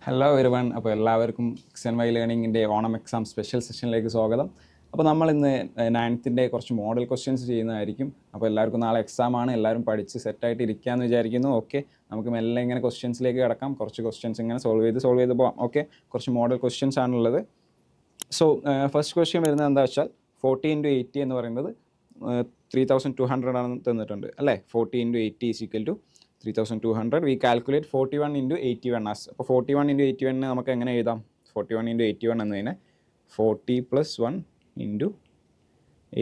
Hello everyone. അപ്പോൾ എല്ലാവർക്കും XNY ലേണിങ്ങിൻ്റെ Onam exam special സെഷനിലേക്ക് സ്വാഗതം. അപ്പോൾ നമ്മൾ ഇന്ന് 9th കുറച്ച് മോഡൽ ക്വസ്റ്റ്യൻസ് ചെയ്യുന്നതായിരിക്കും. അപ്പോൾ എല്ലാവർക്കും നാളെ എക്സാമാണ്, എല്ലാവരും പഠിച്ച് സെറ്റായിട്ട് ഇരിക്കാമെന്ന് വിചാരിക്കുന്നു. ഓക്കെ, നമുക്ക് മെല്ലെ ഇങ്ങനെ ക്വസ്റ്റ്യൻസിലേക്ക് കിടക്കാം. കുറച്ച് ക്വസ്റ്റ്യൻസ് ഇങ്ങനെ സോൾവ് ചെയ്ത് പോകാം. ഓക്കെ, കുറച്ച് മോഡൽ ക്വസ്റ്റ്യൻസ് ആണുള്ളത്. സോ ഫസ്റ്റ് ക്വസ്റ്റ്യൻ വരുന്നത് എന്താ വെച്ചാൽ 40 × 80 എന്ന് പറയുന്നത് 3200 ആണെന്ന് തന്നിട്ടുണ്ട് അല്ലേ. 40 × 80 = 3200. We calculate 41 × 81 as. അപ്പോൾ 41 × 81 നമുക്ക് എങ്ങനെ എഴുതാം? 41 × 81 എന്നതിനെ 40 + 1 ×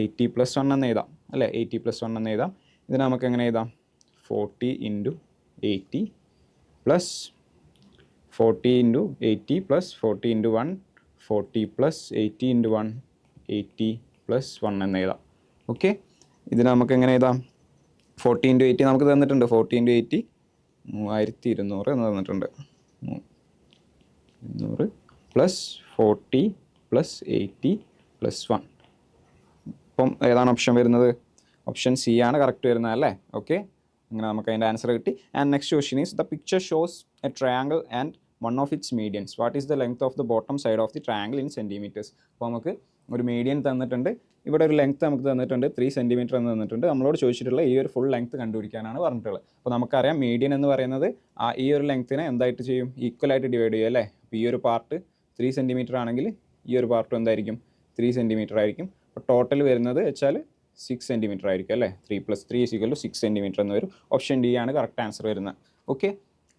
80 + 1 എന്ന് എഴുതാം അല്ലേ. 80 + 1 എന്ന് എഴുതാം. ഇതിനെ നമുക്ക് എങ്ങനെ എഴുതാം? 40 × 80 + 40 × 80 + 40 × 1 40 + 80 × 1 80 + 1 എന്ന് എഴുതാം. ഓക്കെ, ഇതിനെ നമുക്ക് എങ്ങനെ എഴുതാം? 40 × 80 നമുക്ക് തന്നിട്ടുണ്ട്. 40 × 80 3200 എന്ന് തന്നിട്ടുണ്ട്. 200 + 40 + 80 + 1. അപ്പം ഏതാണ് ഓപ്ഷൻ വരുന്നത്? ഓപ്ഷൻ സി ആണ് കറക്റ്റ് വരുന്നത് അല്ലേ. ഓക്കെ, അങ്ങനെ നമുക്ക് അതിൻ്റെ ആൻസർ കിട്ടി. And next question is the picture shows A triangle and one of its medians. What is the length of the bottom side of the triangle in centimetres? അപ്പോൾ നമുക്ക് ഒരു മീഡിയൻ തന്നിട്ടുണ്ട്, ഇവിടെ ഒരു ലെങ്ത് നമുക്ക് തന്നിട്ടുണ്ട് 3 സെൻറ്റിമീറ്റർ എന്ന് തന്നിട്ടുണ്ട്. നമ്മളോട് ചോദിച്ചിട്ടുള്ള ഈ ഒരു ഫുൾ ലെങ്ത് കണ്ടുപിടിക്കാനാണ് പറഞ്ഞിട്ടുള്ളത്. അപ്പോൾ നമുക്കറിയാം മീഡിയൻ എന്ന് പറയുന്നത് ഈ ഒരു ലെങ്ത്തിനെ എന്തായിട്ട് ചെയ്യും? ഈക്വലായിട്ട് ഡിവൈഡ് ചെയ്യും അല്ലേ. അപ്പോൾ ഈ ഒരു പാർട്ട് 3 സെൻറ്റിമീറ്റർ ആണെങ്കിൽ ഈ ഒരു പാർട്ടും എന്തായിരിക്കും? 3 സെൻറ്റിമീറ്റർ ആയിരിക്കും. അപ്പോൾ ടോട്ടൽ വരുന്നത് വെച്ചാൽ 6 സെൻറ്റിമീറ്റർ ആയിരിക്കും അല്ലേ. 3 + 3 = 6 സെൻറ്റിമീറ്റർ എന്ന് വരും. ഓപ്ഷൻ ഡി ആണ് കറക്റ്റ് ആൻസർ വരുന്നത്. ഓക്കെ,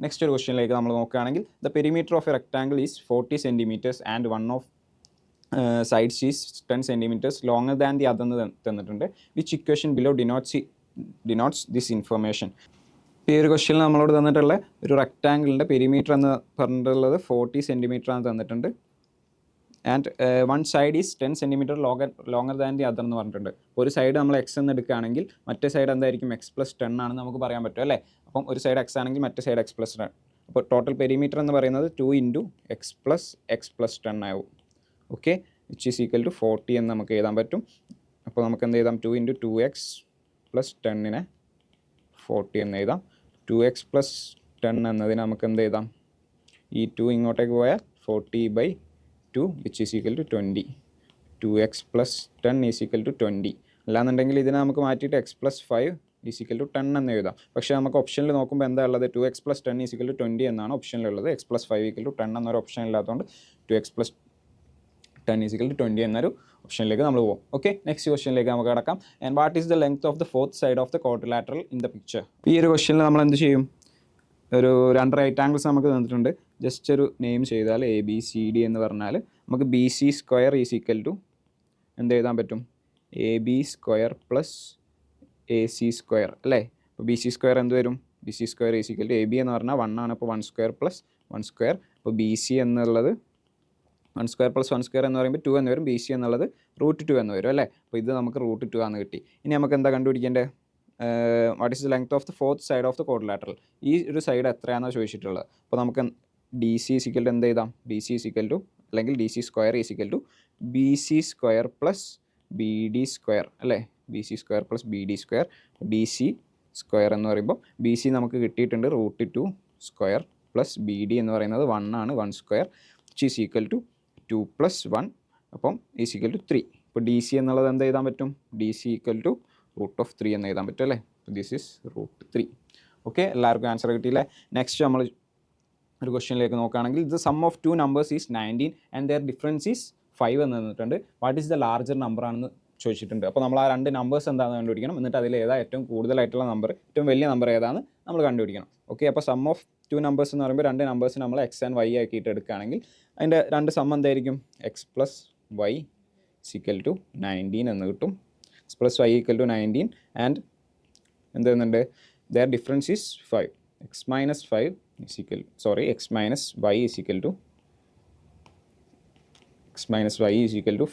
നെക്സ്റ്റ് ഒരു ക്വസ്റ്റ്യനിലേക്ക് നമ്മൾ നോക്കുകയാണെങ്കിൽ the perimeter of a rectangle is 40 centimetres and one of sides is 10 centimeters longer than the other എന്ന് തന്നിട്ടുണ്ട്. Which equation below denotes this information? ഈ ഒരു ക്വസ്റ്റ്യനിൽ നമ്മളോട് തന്നിട്ടുള്ള ഒരു റെക്ടാങ്കിളിൻ്റെ പെരിമീറ്റർ എന്ന് പറഞ്ഞിട്ടുള്ളത് 40 സെൻറ്റിമീറ്റർ ആണ് തന്നിട്ടുണ്ട്. And one side is 10 centimetre longer than the other എന്ന് പറഞ്ഞിട്ടുണ്ട്. ഒരു സൈഡ് നമ്മൾ എക്സ് എന്ന് എടുക്കുകയാണെങ്കിൽ മറ്റേ സൈഡ് എന്തായിരിക്കും? എക്സ് + 10 ആണെന്ന് നമുക്ക് പറയാൻ പറ്റും അല്ലേ. അപ്പം ഒരു സൈഡ് എക്സ് ആണെങ്കിൽ മറ്റേ സൈഡ് എക്സ് + 10. അപ്പോൾ ടോട്ടൽ പെരിമീറ്റർ എന്ന് പറയുന്നത് 2 × x + 10 ആവും. Okay, which is equal to 40 എന്ന് നമുക്ക് എഴുതാൻ പറ്റും. അപ്പോൾ നമുക്ക് എന്ത് എഴുതാം? 2 × 2x + 10 40 എന്ന് എഴുതാം. 2x + 10 എന്നതിന് നമുക്ക് എന്ത് എഴുതാം? ഈ 2 ഇങ്ങോട്ടേക്ക് പോയാൽ 40/2 which is equal to 20. 2x + 10 = 20. അല്ലാന്നുണ്ടെങ്കിൽ ഇതിനെ നമുക്ക് മാറ്റിയിട്ട് x + 5 = 10 എന്ന് എഴുതാം. പക്ഷേ നമുക്ക് ഓപ്ഷനിൽ നോക്കുമ്പോൾ എന്താ ഉള്ളത്? 2x + 10 = 20 എന്നാണ് ഓപ്ഷനിലുള്ളത്. x + 5 = 10 എന്നൊരു ഓപ്ഷൻ ഇല്ലാത്തതുകൊണ്ട് 2x + 10 = 20 എന്നൊരു ഓപ്ഷനിലേക്ക് നമ്മൾ പോകും. ഓക്കെ, നെക്സ്റ്റ് ക്വസ്റ്റ്യനിലേക്ക് നമുക്ക് കിടക്കാം. And what is the length of the fourth side of the quadrilateral in the picture? ഈ ഒരു ക്വസ്റ്റ്യനിൽ നമ്മൾ എന്ത് ചെയ്യും? ഒരു 2 റൈറ്റ് ആംഗിൾസ് നമുക്ക് തന്നിട്ടുണ്ട്. ജസ്റ്റ് ഒരു നെയിം ചെയ്താൽ ABCD എന്ന് പറഞ്ഞാൽ നമുക്ക് BC² എന്ത് എഴുതാൻ പറ്റും? AB² + AC² അല്ലേ. അപ്പോൾ BC² എന്ത് വരും? BC² AB എന്ന് പറഞ്ഞാൽ 1 ആണ്. അപ്പോൾ 1² + 1². അപ്പോൾ BC എന്നുള്ളത് 1² + 1² എന്ന് പറയുമ്പോൾ 2 എന്ന് വരും. BC എന്നുള്ളത് √2 എന്ന് വരും അല്ലേ. അപ്പോൾ ഇത് നമുക്ക് √2 ആണെന്ന് കിട്ടി. ഇനി നമുക്ക് എന്താ കണ്ടുപിടിക്കേണ്ടത്? What is the length of the fourth side of the quadrilateral? ഈ ഒരു സൈഡ് എത്രയാണെന്ന് ചോദിച്ചിട്ടുള്ളത്. അപ്പോൾ നമുക്ക് DC = എന്ത് എഴുതാം? DC അല്ലെങ്കിൽ DC² BC² + BD² അല്ലേ. BC² + BD². BC² എന്ന് പറയുമ്പോൾ BC നമുക്ക് കിട്ടിയിട്ടുണ്ട് √2² + BD എന്ന് പറയുന്നത് 1 ആണ്. 1² which is equal to 2 + 1 അപ്പം = 3. ഇപ്പോൾ DC എന്നുള്ളത് എന്ത് എഴുതാൻ പറ്റും? DC = √3 എന്ന് എഴുതാൻ പറ്റും അല്ലേ. This is √3. ഓക്കെ, എല്ലാവർക്കും ആൻസർ കിട്ടിയില്ലേ. നെക്സ്റ്റ് നമ്മൾ ഒരു ക്വസ്റ്റ്യനിലേക്ക് നോക്കുകയാണെങ്കിൽ the sum of 2 numbers is 19 and their difference is 5 എന്ന് തന്നിട്ടുണ്ട്. What is the larger number ആണെന്ന് ചോദിച്ചിട്ടുണ്ട്. അപ്പോൾ നമ്മൾ ആ 2 നമ്പേഴ്സ് എന്താണെന്ന് കണ്ടുപിടിക്കണം. എന്നിട്ട് അതിൽ ഏതാ ഏറ്റവും കൂടുതലായിട്ടുള്ള നമ്പർ, ഏറ്റവും വലിയ നമ്പർ ഏതാണെന്ന് നമ്മൾ കണ്ടുപിടിക്കണം. ഓക്കെ, അപ്പോൾ സം ഓഫ് 2 നമ്പേഴ്സ് എന്ന് പറയുമ്പോൾ 2 നമ്പേഴ്സ് നമ്മൾ x ആൻഡ് y ആക്കിയിട്ട് എടുക്കുകയാണെങ്കിൽ അതിൻ്റെ 2 സം എന്തായിരിക്കും? x + y = 19 എന്ന് കിട്ടും. x + y = 19 ആൻഡ് എന്ത് ചെയ്യുന്നുണ്ട്? Their difference is 5. x - y =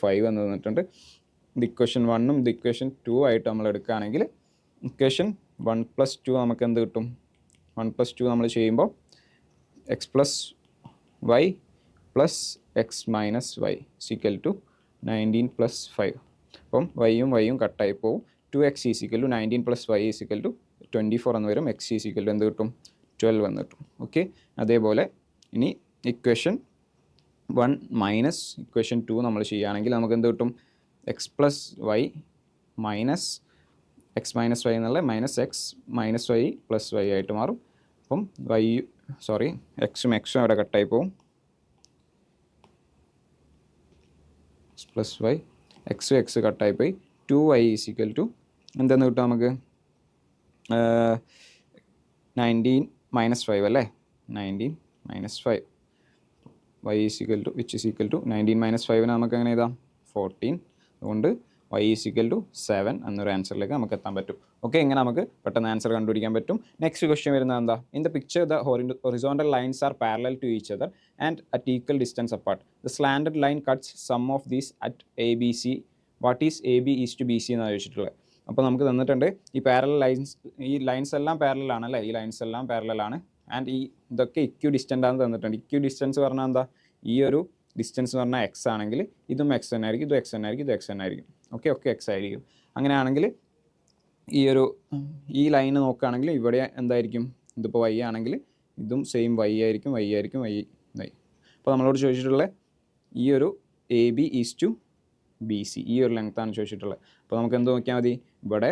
5 എന്ന് തന്നിട്ടുണ്ട്. ഇത് ഇക്വേഷൻ 1ഉം ഇത് ഇക്വേഷൻ 2 ആയിട്ട് നമ്മൾ എടുക്കുകയാണെങ്കിൽ ഇക്വേഷൻ 1 + 2 നമുക്ക് എന്ത് കിട്ടും? 1 + 2 നമ്മൾ ചെയ്യുമ്പോൾ x + y + x - y = 19 + 5. അപ്പം y യും കട്ടായി പോവും. 2x = 19 + y = 24 എന്ന് വരും. x എന്ത് കിട്ടും? 12 എന്ന് കിട്ടും. ഓക്കെ, അതേപോലെ ഇനി ഇക്വേഷൻ 1 മൈനസ് ഇക്വേഷൻ 2 നമ്മൾ ചെയ്യുകയാണെങ്കിൽ നമുക്ക് എന്ത് കിട്ടും? X plus y minus x minus y എന്നുള്ള minus x minus y plus y ആയിട്ട് മാറും. അപ്പം എക്സും അവിടെ കട്ടായി പോവും. എക്സ് പ്ലസ് വൈ എക്സ് കട്ടായി പോയി 2y ഈക്വൽ ടു എന്തെന്ന് കിട്ടും നമുക്ക്? 19 മൈനസ് 5 അല്ലേ? 19 minus 5 y equal to which is equal to 19 minus 5 നമുക്ക് എങ്ങനെ എഴുതാം? 14. അതുകൊണ്ട് y ഈക്വൽ ടു 7 എന്നൊരു ആൻസറിലേക്ക് നമുക്ക് എത്താൻ പറ്റും. ഓക്കെ, ഇങ്ങനെ നമുക്ക് പെട്ടെന്ന് ആൻസർ കണ്ടുപിടിക്കാൻ പറ്റും. നെക്സ്റ്റ് ക്വസ്റ്റ്യൻ വരുന്നത് എന്താ? In the picture the horizontal lines are parallel to each other and at equal distance apart. The slanted line cuts some of these at A B C. What is A B is to B C എന്നാണ് ചോദിച്ചിട്ടുള്ളത്. അപ്പോൾ നമുക്ക് തന്നിട്ടുണ്ട് ഈ lines എല്ലാം parallel അല്ലേ? ഈ lines എല്ലാം പാരലൽ ആണ്. ആൻഡ് ഇതൊക്കെ ഇക്യു ഡിസ്റ്റൻ്റ് ആണെന്ന് തന്നിട്ടുണ്ട്. ഇക്യു ഡിസ്റ്റൻസ് പറഞ്ഞാൽ എന്താ? ഈ ഒരു ഡിസ്റ്റൻസ് എന്ന് പറഞ്ഞാൽ എക്സ് ആണെങ്കിൽ ഇതും എക്സ് തന്നെ ആയിരിക്കും, ഇതും എക്സ് തന്നെ ആയിരിക്കും, ഇതും എക്സ് തന്നെ ആയിരിക്കും. ഒക്കെ എക്സ് ആയിരിക്കും. അങ്ങനെയാണെങ്കിൽ ഈ ലൈന് നോക്കുകയാണെങ്കിൽ ഇവിടെ എന്തായിരിക്കും? ഇതിപ്പോൾ വൈ ആണെങ്കിൽ ഇതും സെയിം വൈ ആയിരിക്കും. അപ്പോൾ നമ്മളോട് ചോദിച്ചിട്ടുള്ള ഈ ഒരു A B is to B C, ഈ ഒരു ലെങ്ത്താണ് ചോദിച്ചിട്ടുള്ളത്. അപ്പോൾ നമുക്ക് എന്ത് നോക്കിയാൽ മതി? ഇവിടെ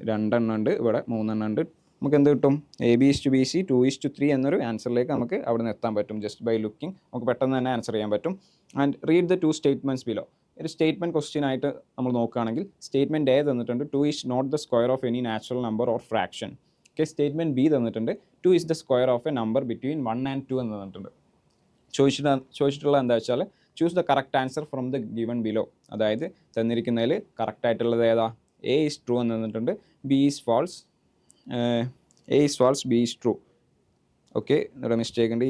2 എണ്ണം ഉണ്ട്, ഇവിടെ 3 എണ്ണം ഉണ്ട്. നമുക്ക് എന്ത് കിട്ടും? A B is to B C 2:3 എന്നൊരു ആൻസറിലേക്ക് നമുക്ക് അവിടെ നിന്ന് എത്താൻ പറ്റും. ജസ്റ്റ് ബൈ ലുക്കിംഗ് നമുക്ക് പെട്ടെന്ന് തന്നെ ആൻസർ ചെയ്യാൻ പറ്റും. And read the 2 statements below. ഒരു സ്റ്റേറ്റ്മെൻറ്റ് ക്വസ്റ്റ്യൻ ആയിട്ട് നമ്മൾ നോക്കുകയാണെങ്കിൽ സ്റ്റേറ്റ്മെൻറ്റ് എ തന്നിട്ടുണ്ട് 2 is not the square of any natural number or fraction. Okay, statement B തന്നിട്ടുണ്ട് 2 is the square of a number between 1 and 2 എന്ന് തന്നിട്ടുണ്ട്. ചോദിച്ചിട്ടുള്ളത് എന്താ വെച്ചാൽ choose the correct answer from the given below. അതായത് തന്നിരിക്കുന്നതിൽ correct ആയിട്ടുള്ളത് ഏതാ? എ ഈസ് ട്രൂ എന്ന് തന്നിട്ടുണ്ട്, B is false, A is false, B is true. Okay, ഇവിടെ മിസ്റ്റേക്ക് ഉണ്ട്.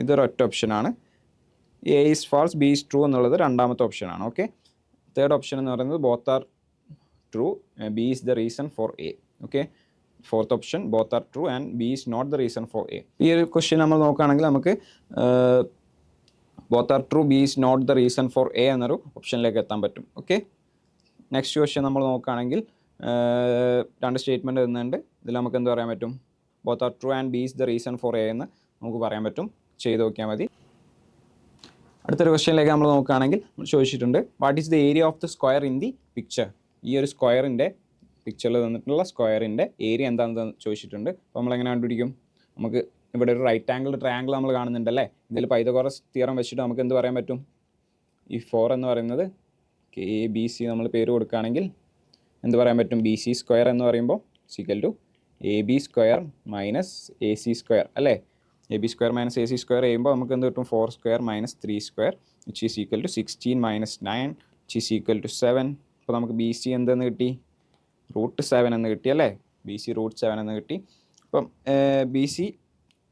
ഇതൊരൊറ്റ ഓപ്ഷനാണ്. A is false, B is true എന്നുള്ളത് രണ്ടാമത്തെ ഓപ്ഷനാണ്. ഓക്കെ, തേർഡ് ഓപ്ഷൻ എന്ന് പറയുന്നത് both are true, B is the reason for A. Okay, fourth option both are true and B is not the reason for A. ഈ ഒരു question നമ്മൾ നോക്കുകയാണെങ്കിൽ നമുക്ക് both are true, B is not the reason for A എന്നൊരു ഓപ്ഷനിലേക്ക് എത്താൻ പറ്റും. Okay, next question നമ്മൾ നോക്കുകയാണെങ്കിൽ 2 സ്റ്റേറ്റ്മെൻറ്റ് തന്നുണ്ട്. ഇതിൽ നമുക്ക് എന്ത് പറയാൻ പറ്റും? Both are true and B is the reason for A എന്ന് നമുക്ക് പറയാൻ പറ്റും. ചെയ്ത് നോക്കിയാൽ മതി. അടുത്തൊരു ക്വസ്റ്റ്യനിലേക്ക് നമ്മൾ നോക്കുകയാണെങ്കിൽ ചോദിച്ചിട്ടുണ്ട് what is the area of the square in the picture. ഈ ഒരു സ്ക്വയറിൻ്റെ പിക്ചറിൽ തന്നിട്ടുള്ള സ്ക്വയറിൻ്റെ ഏരിയ എന്താണെന്ന് ചോദിച്ചിട്ടുണ്ട്. അപ്പോൾ നമ്മളെങ്ങനെ കണ്ടുപിടിക്കും? നമുക്ക് ഇവിടെ ഒരു റൈറ്റ് ആംഗിൾ ട്രയാംഗിൾ നമ്മൾ കാണുന്നുണ്ടല്ലേ? ഇതിൽ പൈതഗോറസ് തിയറം വെച്ചിട്ട് നമുക്ക് എന്ത് പറയാൻ പറ്റും? ഈ 4 എന്ന് പറയുന്നത് എ ബി സി നമ്മൾ പേര് കൊടുക്കുകയാണെങ്കിൽ എന്ത് പറയാൻ പറ്റും? ബി സി സ്ക്വയർ എന്ന് പറയുമ്പോൾ equal to a b square minus a c square അല്ലേ? A b square minus a c square ചെയ്യുമ്പോൾ നമുക്ക് എന്ത് കിട്ടും? 4 square minus 3 square which is equal to 16 minus 9 which is equal to 7. അപ്പോൾ നമുക്ക് B C എന്തെന്ന് കിട്ടി? √7 എന്ന് കിട്ടി അല്ലേ? ബി സി √7 എന്ന് കിട്ടി. അപ്പം ബി സി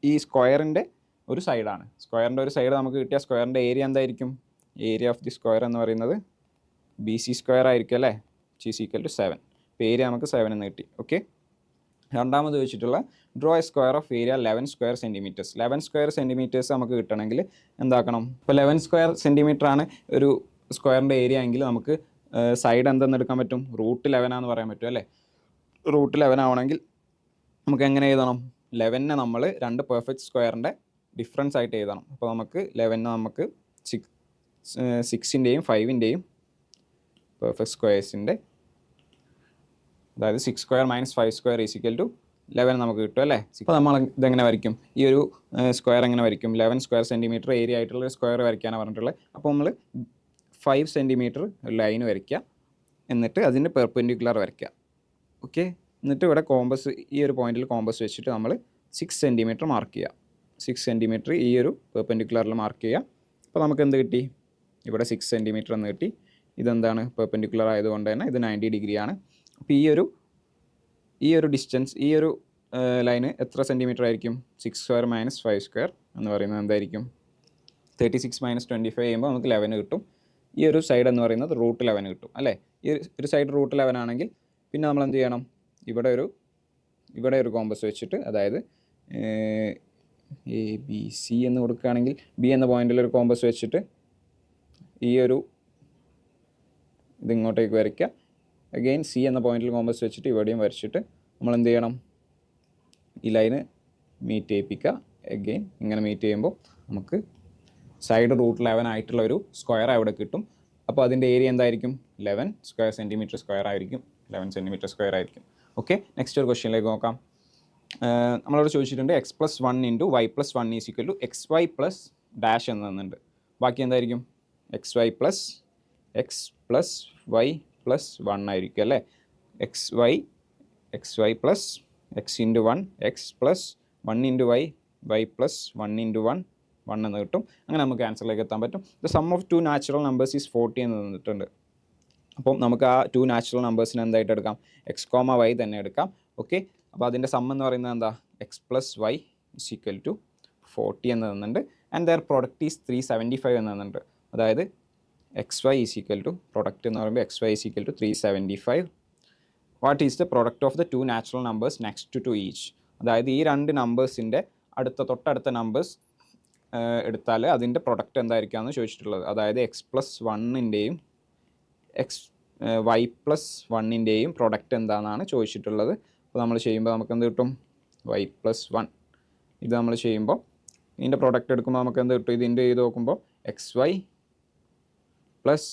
ഈ സ്ക്വയറിൻ്റെ ഒരു സൈഡാണ്. സ്ക്വയറിൻ്റെ ഒരു സൈഡ് നമുക്ക് കിട്ടിയ സ്ക്വയറിൻ്റെ ഏരിയ എന്തായിരിക്കും? ഏരിയ ഓഫ് ദി സ്ക്വയർ എന്ന് പറയുന്നത് ബി സി സ്ക്വയർ ആയിരിക്കും അല്ലേ? Which is equal to 7. അപ്പോൾ ഏരിയ നമുക്ക് 7 എന്ന് കിട്ടി. ഓക്കെ, രണ്ടാമത് വെച്ചിട്ടുള്ള draw A square of area 11 square centimetres. 11 square centimetres നമുക്ക് കിട്ടണമെങ്കിൽ എന്താക്കണം? ഇപ്പോൾ 11 സ്ക്വയർ സെൻറ്റിമീറ്റർ ആണ് ഒരു സ്ക്വയറിൻ്റെ ഏരിയ എങ്കിൽ നമുക്ക് സൈഡ് എന്തെന്ന് എടുക്കാൻ പറ്റും? √11 ആണെന്ന് പറയാൻ പറ്റും അല്ലേ? √11 ആവണമെങ്കിൽ നമുക്ക് എങ്ങനെ എഴുതണം? 11 നമ്മൾ 2 പെർഫെക്റ്റ് സ്ക്വയറിൻ്റെ ഡിഫറൻസ് ആയിട്ട് എഴുതണം. അപ്പോൾ നമുക്ക് 11 നമുക്ക് 6ൻ്റെയും 5ൻ്റെയും പെർഫെക്റ്റ് സ്ക്വയേഴ്സിൻ്റെ, അതായത് 6 square minus 5 square is equal to 11 നമുക്ക് കിട്ടും അല്ലേ? അപ്പോൾ നമ്മൾ ഇതെങ്ങനെ വരയ്ക്കും? ഈ ഒരു സ്ക്വയർ എങ്ങനെ വരയ്ക്കും? 11 സ്ക്വയർ സെൻറ്റിമീറ്റർ ഏരിയ ആയിട്ടുള്ള സ്ക്വയർ വരയ്ക്കാനാണ് പറഞ്ഞിട്ടുള്ളത്. അപ്പോൾ നമ്മൾ 5 സെൻറ്റിമീറ്റർ ലൈൻ വരയ്ക്കുക, എന്നിട്ട് അതിൻ്റെ പെർപെൻഡിക്കുലർ വരയ്ക്കുക. ഓക്കെ, എന്നിട്ട് ഇവിടെ കോമ്പസ്, ഈ ഒരു പോയിന്റിൽ കോമ്പസ് വെച്ചിട്ട് നമ്മൾ 6 സെൻറ്റിമീറ്റർ മാർക്ക് ചെയ്യുക. 6 സെൻറ്റിമീറ്റർ ഈ ഒരു പെർപെൻഡിക്കുലറിൽ മാർക്ക് ചെയ്യുക. അപ്പോൾ നമുക്ക് എന്ത് കിട്ടി? ഇവിടെ 6 സെൻറ്റിമീറ്റർ എന്ന് കിട്ടി. ഇതെന്താണ്? പെർപെൻഡിക്കുലർ ആയതുകൊണ്ട് തന്നെ ഇത് 90 ഡിഗ്രിയാണ്. അപ്പോൾ ഈ ഒരു ഡിസ്റ്റൻസ്, ഈ ഒരു ലൈന് എത്ര സെൻറ്റിമീറ്റർ ആയിരിക്കും? 6 സ്ക്വയർ മൈനസ് 5 സ്ക്വയർ എന്ന് പറയുന്നത് എന്തായിരിക്കും? 36 മൈനസ് 25 ചെയ്യുമ്പോൾ നമുക്ക് 11 കിട്ടും. ഈ ഒരു സൈഡ് എന്ന് പറയുന്നത് √11 കിട്ടും അല്ലേ? ഈ ഒരു സൈഡ് √11 ആണെങ്കിൽ പിന്നെ നമ്മൾ എന്ത് ചെയ്യണം? ഇവിടെ ഒരു കോമ്പസ് വെച്ചിട്ട്, അതായത് എ ബി സി എന്ന് കൊടുക്കുകയാണെങ്കിൽ ബി എന്ന പോയിന്റിൽ ഒരു കോമ്പസ് വെച്ചിട്ട് ഇതിങ്ങോട്ടേക്ക് വരയ്ക്കുക. അഗെയിൻ സി എന്ന പോയിന്റിൽ കോമ്പസ് വെച്ചിട്ട് ഇവിടെയും വരച്ചിട്ട് നമ്മൾ എന്ത് ചെയ്യണം? ഈ ലൈന് മീറ്റ് ചെയ്യിപ്പിക്കുക. എഗെയിൻ ഇങ്ങനെ മീറ്റ് ചെയ്യുമ്പോൾ നമുക്ക് സൈഡ് റൂട്ട് 11 ആയിട്ടുള്ള ഒരു സ്ക്വയർ അവിടെ കിട്ടും. അപ്പോൾ അതിൻ്റെ ഏരിയ എന്തായിരിക്കും? 11 സ്ക്വയർ സെൻറ്റിമീറ്റർ സ്ക്വയർ ആയിരിക്കും. 11 സെൻറ്റിമീറ്റർ സ്ക്വയർ ആയിരിക്കും. ഓക്കെ, നെക്സ്റ്റ് ഒരു ക്വസ്റ്റ്യനിലേക്ക് നോക്കാം. നമ്മളോട് ചോദിച്ചിട്ടുണ്ട് x+1 × y+1 = xy plus dash എന്ന് തന്നിട്ടുണ്ട്. ബാക്കി എന്തായിരിക്കും? xy പ്ലസ് y+1 ആയിരിക്കും അല്ലേ. xy plus x × 1 x plus 1 × y plus 1 × 1 എന്ന് കിട്ടും. അങ്ങനെ നമുക്ക് ആൻസറിലേക്ക് എത്താൻ പറ്റും. The sum of 2 natural numbers is 40 എന്ന് തന്നിട്ടുണ്ട്. അപ്പം നമുക്ക് ആ 2 നാച്ചുറൽ നമ്പേഴ്സിന് എന്തായിട്ട് എടുക്കാം? x, y തന്നെ എടുക്കാം. ഓക്കെ, അപ്പോൾ അതിൻ്റെ സം എന്ന് പറയുന്നത് എന്താ? x+y = 40 എന്ന് തന്നിട്ടുണ്ട്. ആൻഡ് ദർ പ്രൊഡക്റ്റ് ഈസ് 375 എന്ന് തന്നിട്ടുണ്ട്. അതായത് xy പ്രൊഡക്റ്റ് എന്ന് പറയുമ്പോൾ xy = 375. What is the product of the 2 natural numbers next to each? അതായത് ഈ 2 നമ്പേഴ്സിൻ്റെ തൊട്ടടുത്ത നമ്പേഴ്സ് എടുത്താൽ അതിൻ്റെ പ്രൊഡക്റ്റ് എന്തായിരിക്കാമെന്ന് ചോദിച്ചിട്ടുള്ളത്. അതായത് x+1-ൻ്റെയും y+1-ൻ്റെയും പ്രൊഡക്റ്റ് എന്താണെന്നാണ് ചോദിച്ചിട്ടുള്ളത്. അപ്പോൾ നമ്മൾ ചെയ്യുമ്പോൾ നമുക്ക് എന്ത് കിട്ടും? y+1. ഇത് നമ്മൾ ചെയ്യുമ്പോൾ ഇതിൻ്റെ പ്രൊഡക്റ്റ് എടുക്കുമ്പോൾ നമുക്ക് എന്ത് കിട്ടും? ഇതിൻ്റെ ചെയ്ത് നോക്കുമ്പോൾ xy പ്ലസ്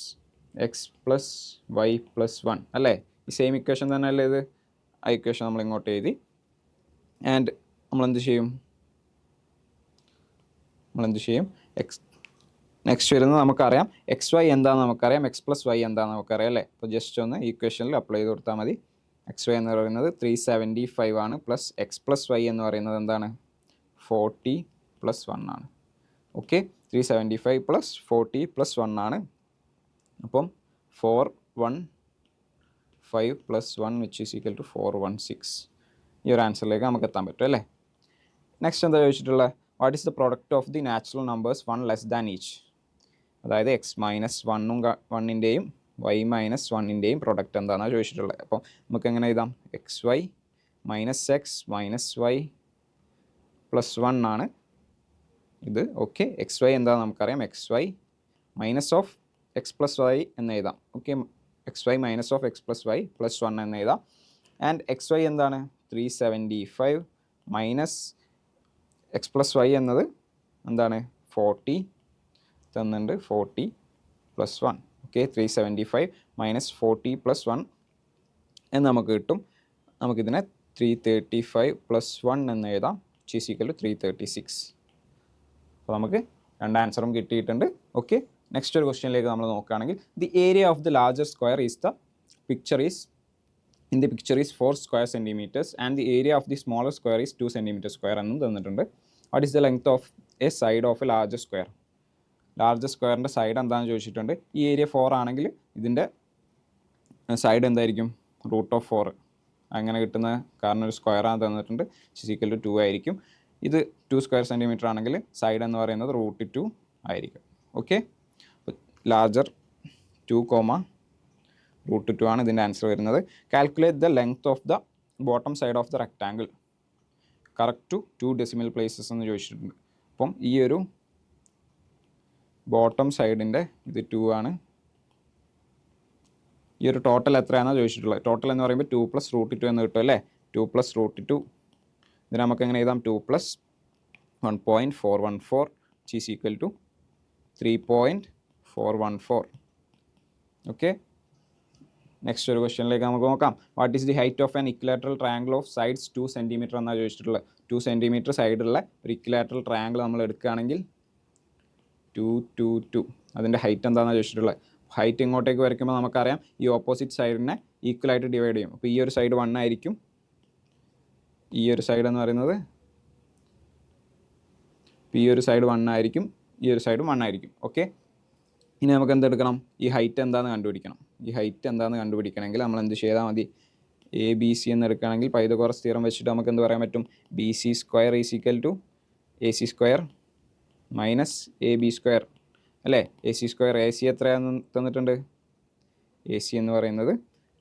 x+y+1 അല്ലേ? ഈ സെയിം ഇക്വേഷൻ തന്നെ അല്ലേ ഇത്? ആ ഇക്വേഷൻ നമ്മൾ ഇങ്ങോട്ട് എഴുതി. ആൻഡ് നമ്മളെന്ത് ചെയ്യും? നെക്സ്റ്റ് വരുന്നത് നമുക്കറിയാം xy എന്താണെന്ന് നമുക്കറിയാം, x+y എന്താണെന്ന് നമുക്കറിയാം അല്ലേ. അപ്പോൾ ജസ്റ്റ് ഒന്ന് ഈക്വേഷനിൽ അപ്ലൈ ചെയ്ത് കൊടുത്താൽ മതി. xy എന്ന് പറയുന്നത് 375 ആണ്, പ്ലസ് x+y എന്ന് പറയുന്നത് എന്താണ്? 40+1 ആണ്. ഓക്കെ, 375 + 40+1 ആണ്. അപ്പം 415 + 1 = 416. ഈ ഒരു ആൻസറിലേക്ക് നമുക്ക് എത്താൻ പറ്റും അല്ലേ. നെക്സ്റ്റ് എന്താ ചോദിച്ചിട്ടുള്ളത്? What is the product of the natural numbers 1 less than each? അതായത് x-1-ൻ്റെയും y-1-ൻ്റെയും പ്രൊഡക്റ്റ് എന്താണെന്നാണ് ചോദിച്ചിട്ടുള്ളത്. അപ്പോൾ നമുക്ക് എങ്ങനെ എഴുതാം? xy - x - y + 1 ആണ് ഇത്. ഓക്കെ, xy എന്താണെന്ന് നമുക്കറിയാം. xy - of x+y എന്ന് എഴുതാം. ഓക്കെ, xy - of x+y + 1 എന്ന് എഴുതാം. ആൻഡ് xy എന്താണ്? 375 മൈനസ് x+y എന്നത് എന്താണ്? 40 തന്നിട്ടുണ്ട്. 40 + 1. ഓക്കെ, 375 - 40 + 1 എന്ന് നമുക്ക് കിട്ടും. നമുക്കിതിനെ 335 + 1 എന്ന് എഴുതാം. = 336. അപ്പോൾ നമുക്ക് 2 ആൻസറും കിട്ടിയിട്ടുണ്ട്. ഓക്കെ, നെക്സ്റ്റ് ഒരു ക്വസ്റ്റ്യനിലേക്ക് നമ്മൾ നോക്കുകയാണെങ്കിൽ the area of the larger square is the picture is 4 square centimeters and the area of the smaller square is 2 centimeter square എന്നും തന്നിട്ടുണ്ട്. What is the length of a side of a larger square? Larger സ്ക്വയറിൻ്റെ side എന്താണെന്ന് ചോദിച്ചിട്ടുണ്ട്. ഈ area 4 ആണെങ്കിൽ ഇതിൻ്റെ side എന്തായിരിക്കും? √4. അങ്ങനെ കിട്ടുന്ന കാരണം ഒരു സ്ക്വയറാണ് തന്നിട്ടുണ്ട്. = 2 ആയിരിക്കും. ഇത് 2 square centimeter ആണെങ്കിൽ സൈഡ് എന്ന് പറയുന്നത് √2 ആയിരിക്കും. ഓക്കെ, ലാർജർ 2, √2 ആണ് ഇതിൻ്റെ ആൻസർ വരുന്നത്. Calculate the length of the bottom side of the rectangle correct to 2 decimal places എന്ന് ചോദിച്ചിട്ടുണ്ട്. അപ്പം ഈ ഒരു ബോട്ടം സൈഡിൻ്റെ ഇത് 2 ആണ്. ഈ ഒരു ടോട്ടൽ എത്രയാണെന്ന് ചോദിച്ചിട്ടുള്ളത്. ടോട്ടൽ എന്ന് പറയുമ്പോൾ 2 + √2 എന്ന് കിട്ടും അല്ലേ. 2 + √2 ഇതിന് നമുക്ക് എങ്ങനെ എഴുതാം? 2 + 1.414 = 3.414. ഓക്കെ, നെക്സ്റ്റ് ഒരു ക്വസ്റ്റ്യനിലേക്ക് നമുക്ക് നോക്കാം. What is the height of an equilateral triangle of sides 2 centimeter എന്നാണ് ചോദിച്ചിട്ടുള്ളത്. 2 centimeter സൈഡുള്ള ഒരു ഇക്വിലാറ്ററൽ ട്രയാങ്കിൾ നമ്മൾ എടുക്കുകയാണെങ്കിൽ 2, 2, 2 അതിൻ്റെ ഹൈറ്റ് എന്താണെന്ന് ചോദിച്ചിട്ടുള്ളത്. ഹൈറ്റ് ഇങ്ങോട്ടേക്ക് വരയ്ക്കുമ്പോൾ നമുക്കറിയാം ഈ ഓപ്പോസിറ്റ് സൈഡിനെ ഈക്വലായിട്ട് ഡിവൈഡ് ചെയ്യും. അപ്പോൾ ഈ ഒരു സൈഡ് 1 ആയിരിക്കും, ഈ ഒരു സൈഡ് എന്ന് പറയുന്നത് ഈ ഒരു സൈഡ് 1 ആയിരിക്കും, ഈ ഒരു സൈഡും 1 ആയിരിക്കും. ഓക്കെ, ഇനി നമുക്ക് എന്തെടുക്കണം? ഈ ഹൈറ്റ് എന്താണെന്ന് കണ്ടുപിടിക്കണം. ഈ ഹൈറ്റ് എന്താണെന്ന് കണ്ടുപിടിക്കണമെങ്കിൽ നമ്മൾ എന്ത് ചെയ്താൽ മതി? ABC എന്ന് എടുക്കുകയാണെങ്കിൽ പൈതഗോറസ് തിയറം വെച്ചിട്ട് നമുക്ക് എന്ത് പറയാൻ പറ്റും? BC² = AC² - AB² അല്ലേ. AC², AC എത്രയാണെന്ന് തന്നിട്ടുണ്ട്? AC എന്ന് പറയുന്നത്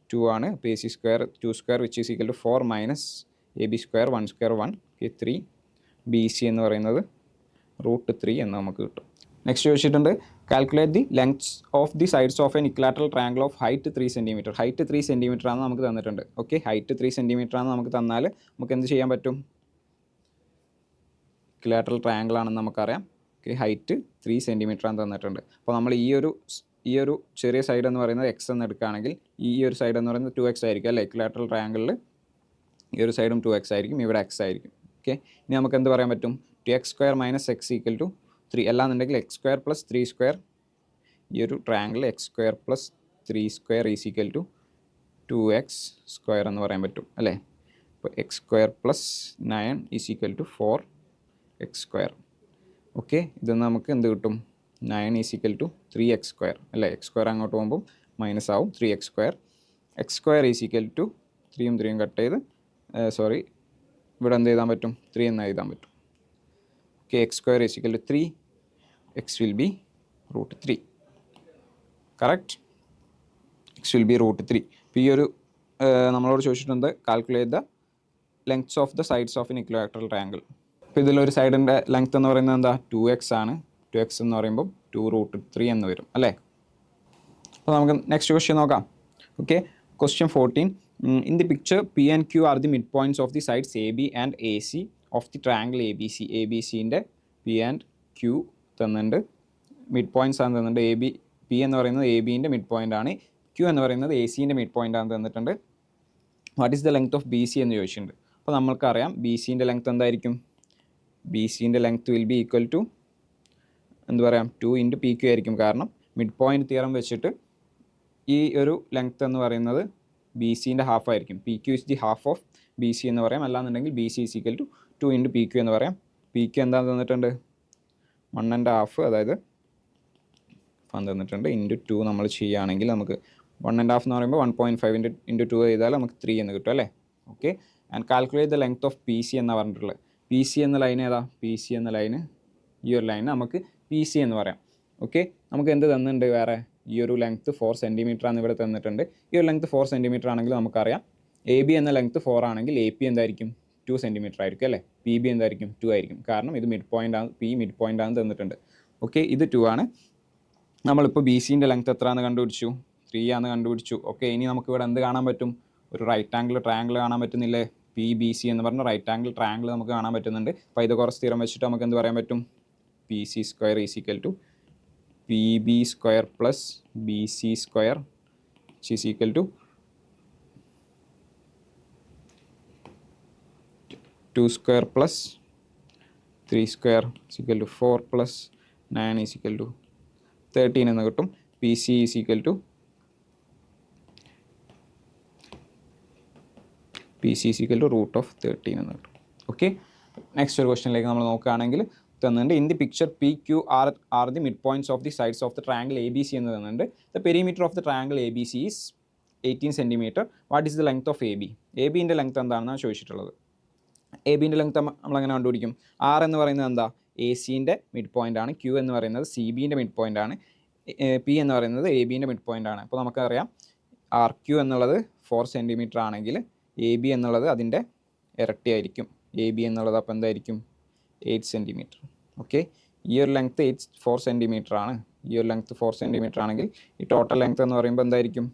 2 ആണ്. അപ്പോൾ AC², 2² = 4 - AB² 1² 1 3. BC എന്ന് പറയുന്നത് √3 എന്ന് നമുക്ക് കിട്ടും. നെക്സ്റ്റ് ചോദിച്ചിട്ടുണ്ട് calculate the lengths of the sides of N equilateral triangle of height 3 centimeter. Height 3 centimeter ആണെന്ന് നമുക്ക് തന്നിട്ടുണ്ട്. ഓക്കെ, ഹൈറ്റ് 3 centimeter ആണെന്ന് നമുക്ക് തന്നാൽ നമുക്ക് എന്ത് ചെയ്യാൻ പറ്റും? ഇക്വിലാറ്ററൽ ട്രയാങ്കിൾ ആണെന്ന് നമുക്കറിയാം. ഓക്കെ, ഹൈറ്റ് 3 സെൻറ്റിമീറ്റർ ആണ് തന്നിട്ടുണ്ട്. അപ്പോൾ നമ്മൾ ഈ ഒരു ചെറിയ സൈഡ് എന്ന് പറയുന്നത് എക്സ് എന്ന് എടുക്കുകയാണെങ്കിൽ ഈ ഒരു സൈഡ് എന്ന് പറയുന്നത് 2x ആയിരിക്കും അല്ലേ. ഇക്വിലാറ്ററൽ ട്രയാങ്കിളിൽ ഈ ഒരു സൈഡും 2x ആയിരിക്കും, ഇവിടെ x ആയിരിക്കും. ഓക്കെ, ഇനി നമുക്ക് എന്ത് പറയാൻ പറ്റും? 2x² - x = 3 അല്ലാന്നുണ്ടെങ്കിൽ x² + 3² ഈ ഒരു ട്രയാങ്കിൾ x² + 3² = 2x² എന്ന് പറയാൻ പറ്റും അല്ലേ. അപ്പോൾ x² + 9 = 4x². ഓക്കെ, ഇത് നമുക്ക് എന്ത് കിട്ടും? 9 = 3x² അല്ലേ. x² അങ്ങോട്ട് പോകുമ്പോൾ മൈനസ് ആവും, 3x². x² = 3യും 3യും കട്ട് ചെയ്ത് സോറി ഇവിടെ എന്ത് എഴുതാൻ പറ്റും? 3 എന്ന് എഴുതാൻ പറ്റും. Okay, x² = 3, x will be √3. Correct, x will be √3. ഇപ്പോൾ ഈ ഒരു നമ്മളോട് ചോദിച്ചിട്ടുണ്ട് calculate the lengths of the sides of N equilateral triangle. അപ്പോൾ ഇതിലൊരു സൈഡിൻ്റെ ലെങ്ത് എന്ന് പറയുന്നത് എന്താ? 2x ആണ്. 2x എന്ന് പറയുമ്പോൾ 2√3 എന്ന് വരും അല്ലേ. അപ്പോൾ നമുക്ക് നെക്സ്റ്റ് ക്വസ്റ്റ്യൻ നോക്കാം. Okay, question 14. In the picture, P and Q are the midpoints of the sides AB and AC of the triangle ABC. ABCൻ്റെ P and Q തന്നിട്ടുണ്ട്, മിഡ് പോയിൻറ്റ്സ് ആണ് തന്നിട്ടുണ്ട്. P എന്ന് പറയുന്നത് ABൻ്റെ മിഡ് പോയിൻ്റ് ആണ്, Q എന്ന് പറയുന്നത് ACൻ്റെ മിഡ് പോയിൻ്റ് ആണ് തന്നിട്ടുണ്ട്. What is the length of BC എന്ന് ചോദിച്ചിട്ടുണ്ട്. അപ്പോൾ നമ്മൾക്കറിയാം BCൻ്റെ ലെങ്ത് എന്തായിരിക്കും? BCൻ്റെ length will be equal to എന്ത് പറയാം? 2 × PQ ആയിരിക്കും. കാരണം മിഡ് പോയിൻറ്റ് തിയറം വെച്ചിട്ട് ഈ ഒരു ലെങ്ത് എന്ന് പറയുന്നത് BCൻ്റെ ഹാഫ് ആയിരിക്കും. PQ is the half of BC എന്ന് പറയാം. അല്ലാന്നുണ്ടെങ്കിൽ BC is equal to 2 × PQ എന്ന് പറയാം. PQ എന്താ തന്നിട്ടുണ്ട്? 1.5, അതായത് തന്നിട്ടുണ്ട്, × 2 നമ്മൾ ചെയ്യുകയാണെങ്കിൽ നമുക്ക് 1.5 എന്ന് പറയുമ്പോൾ 1.5 × 2 ചെയ്താൽ നമുക്ക് 3 എന്ന് കിട്ടും അല്ലേ. Okay, and calculate the length of PC എന്നാണ് പറഞ്ഞിട്ടുള്ളത്. PC എന്ന ലൈൻ ഏതാ? PC എന്ന ലൈന് ഈ ഒരു ലൈന് നമുക്ക് PC എന്ന് പറയാം. ഓക്കെ, നമുക്ക് എന്ത് തന്നിട്ടുണ്ട്? വേറെ ഈ ഒരു ലെങ്ത്ത് 4 സെൻറ്റിമീറ്റർ ആണ് ഇവിടെ തന്നിട്ടുണ്ട്. ഈ ഒരു ലെങ്ത്ത് 4 സെൻറ്റിമീറ്റർ ആണെങ്കിൽ നമുക്കറിയാം AB എന്ന ലെങ്ത്ത് 4 ആണെങ്കിൽ AP എന്തായിരിക്കും? 2 സെൻറ്റിമീറ്റർ ആയിരിക്കും അല്ലേ. PB എന്തായിരിക്കും? 2 ആയിരിക്കും. കാരണം ഇത് മിഡ് പോയിൻ്റ് ആണ്, P മിഡ് പോയിൻ്റ് ആണ് തന്നിട്ടുണ്ട്. ഓക്കെ, ഇത് 2 ആണ്. നമ്മളിപ്പോൾ BCൻ്റെ ലെങ്ത്ത് എത്രയാണെന്ന് കണ്ടുപിടിച്ചു? 3 ആണെന്ന് കണ്ടുപിടിച്ചു. ഓക്കെ, ഇനി നമുക്ക് ഇവിടെ എന്ത് കാണാൻ പറ്റും? ഒരു റൈറ്റ് ആംഗിൾ ട്രയാങ്കിൾ കാണാൻ പറ്റുന്നില്ലേ? PBC എന്ന് പറഞ്ഞ റൈറ്റ് ആംഗിൾ ട്രയാങ്കിൾ നമുക്ക് കാണാൻ പറ്റുന്നുണ്ട്. പൈതഗോറസ് തിയറം വെച്ചിട്ട് നമുക്ക് എന്ത് പറയാൻ പറ്റും? PC² = PB² + BC² which is equal to 2² + 3² is equal to 4 + 9 is equal to 13 എന്ന് കിട്ടും. PC is equal to √13 എന്ന് കിട്ടും. ഓക്കെ, നെക്സ്റ്റ് ഒരു ക്വസ്റ്റ്യനിലേക്ക് നമ്മൾ നോക്കുകയാണെങ്കിൽ തന്നിട്ടുണ്ട്. In the picture PQ are the mid points of the sides of the triangle ABC എന്ന് തന്നിട്ടുണ്ട്. The perimeter of the triangle ABC is 18 centimetre. What is the length of AB? ABൻ്റെ length എന്താണെന്നാണ് ചോദിച്ചിട്ടുള്ളത്. ABൻ്റെ ലെങ്ത് നമ്മളെങ്ങനെ കണ്ടുപിടിക്കും? R എന്ന് പറയുന്നത് എന്താ? ACൻ്റെ മിഡ് പോയിൻ്റ് ആണ്. Q എന്ന് പറയുന്നത് CBൻ്റെ മിഡ് പോയിൻ്റ് ആണ്. P എന്ന് പറയുന്നത് ABൻ്റെ മിഡ് പോയിൻ്റ് ആണ്. അപ്പോൾ നമുക്കറിയാം RQ എന്നുള്ളത് 4 സെൻറ്റിമീറ്റർ ആണെങ്കിൽ AB എന്നുള്ളത് അതിൻ്റെ ഇരട്ടിയായിരിക്കും. AB എന്നുള്ളത് അപ്പോൾ എന്തായിരിക്കും? 8 സെൻറ്റിമീറ്റർ. ഓക്കെ, ഈ ഒരു ലെങ്ത്ത് 4 സെൻറ്റിമീറ്റർ ആണ്. ഈ ഒരു ലെങ്ത്ത് 4 സെൻറ്റിമീറ്റർ ആണെങ്കിൽ ഈ ടോട്ടൽ ലെങ്ത്ത് എന്ന് പറയുമ്പോൾ എന്തായിരിക്കും?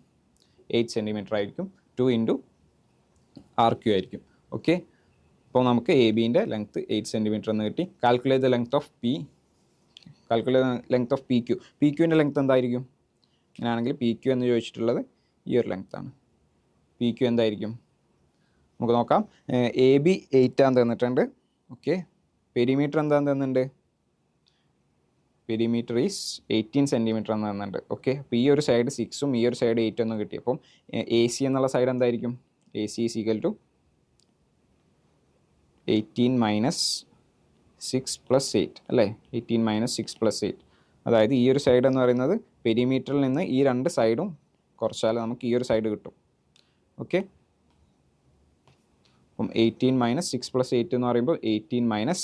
8 സെൻറ്റിമീറ്റർ ആയിരിക്കും. 2 × RQ ആയിരിക്കും. ഓക്കെ, അപ്പോൾ നമുക്ക് ABൻ്റെ ലെങ്ത്ത് 8 സെൻറ്റിമീറ്റർ എന്ന് കിട്ടി. Calculate the length of PQ. PQൻ്റെ ലെങ്ത്ത് എന്തായിരിക്കും? അങ്ങനെയാണെങ്കിൽ PQ എന്ന് ചോദിച്ചിട്ടുള്ളത് ഈ ഒരു ലെങ്ത്താണ്. PQ എന്തായിരിക്കും? നമുക്ക് നോക്കാം. AB 8 ആണ് തന്നിട്ടുണ്ട്. ഓക്കെ, പെരിമീറ്റർ എന്താണെന്ന് തന്നിട്ടുണ്ട്? പെരിമീറ്റർ ഈസ് 18 സെൻറ്റിമീറ്റർ എന്ന് തന്നിട്ടുണ്ട്. ഓക്കെ, അപ്പോൾ ഈ ഒരു സൈഡ് 6ഉം ഈ ഒരു സൈഡ് 8 ഒന്നും കിട്ടി. അപ്പം AC എന്നുള്ള സൈഡ് എന്തായിരിക്കും? AC is equal to 18 - 6 + 8 അല്ലേ. 18 - 6 + 8, അതായത് ഈ ഒരു സൈഡ് എന്ന് പറയുന്നത് പെരിമീറ്ററിൽ നിന്ന് ഈ രണ്ട് സൈഡും കുറച്ചാൽ നമുക്ക് ഈ ഒരു സൈഡ് കിട്ടും. ഓക്കെ, അപ്പം 18 - 6 + 8 എന്ന് പറയുമ്പോൾ 18 -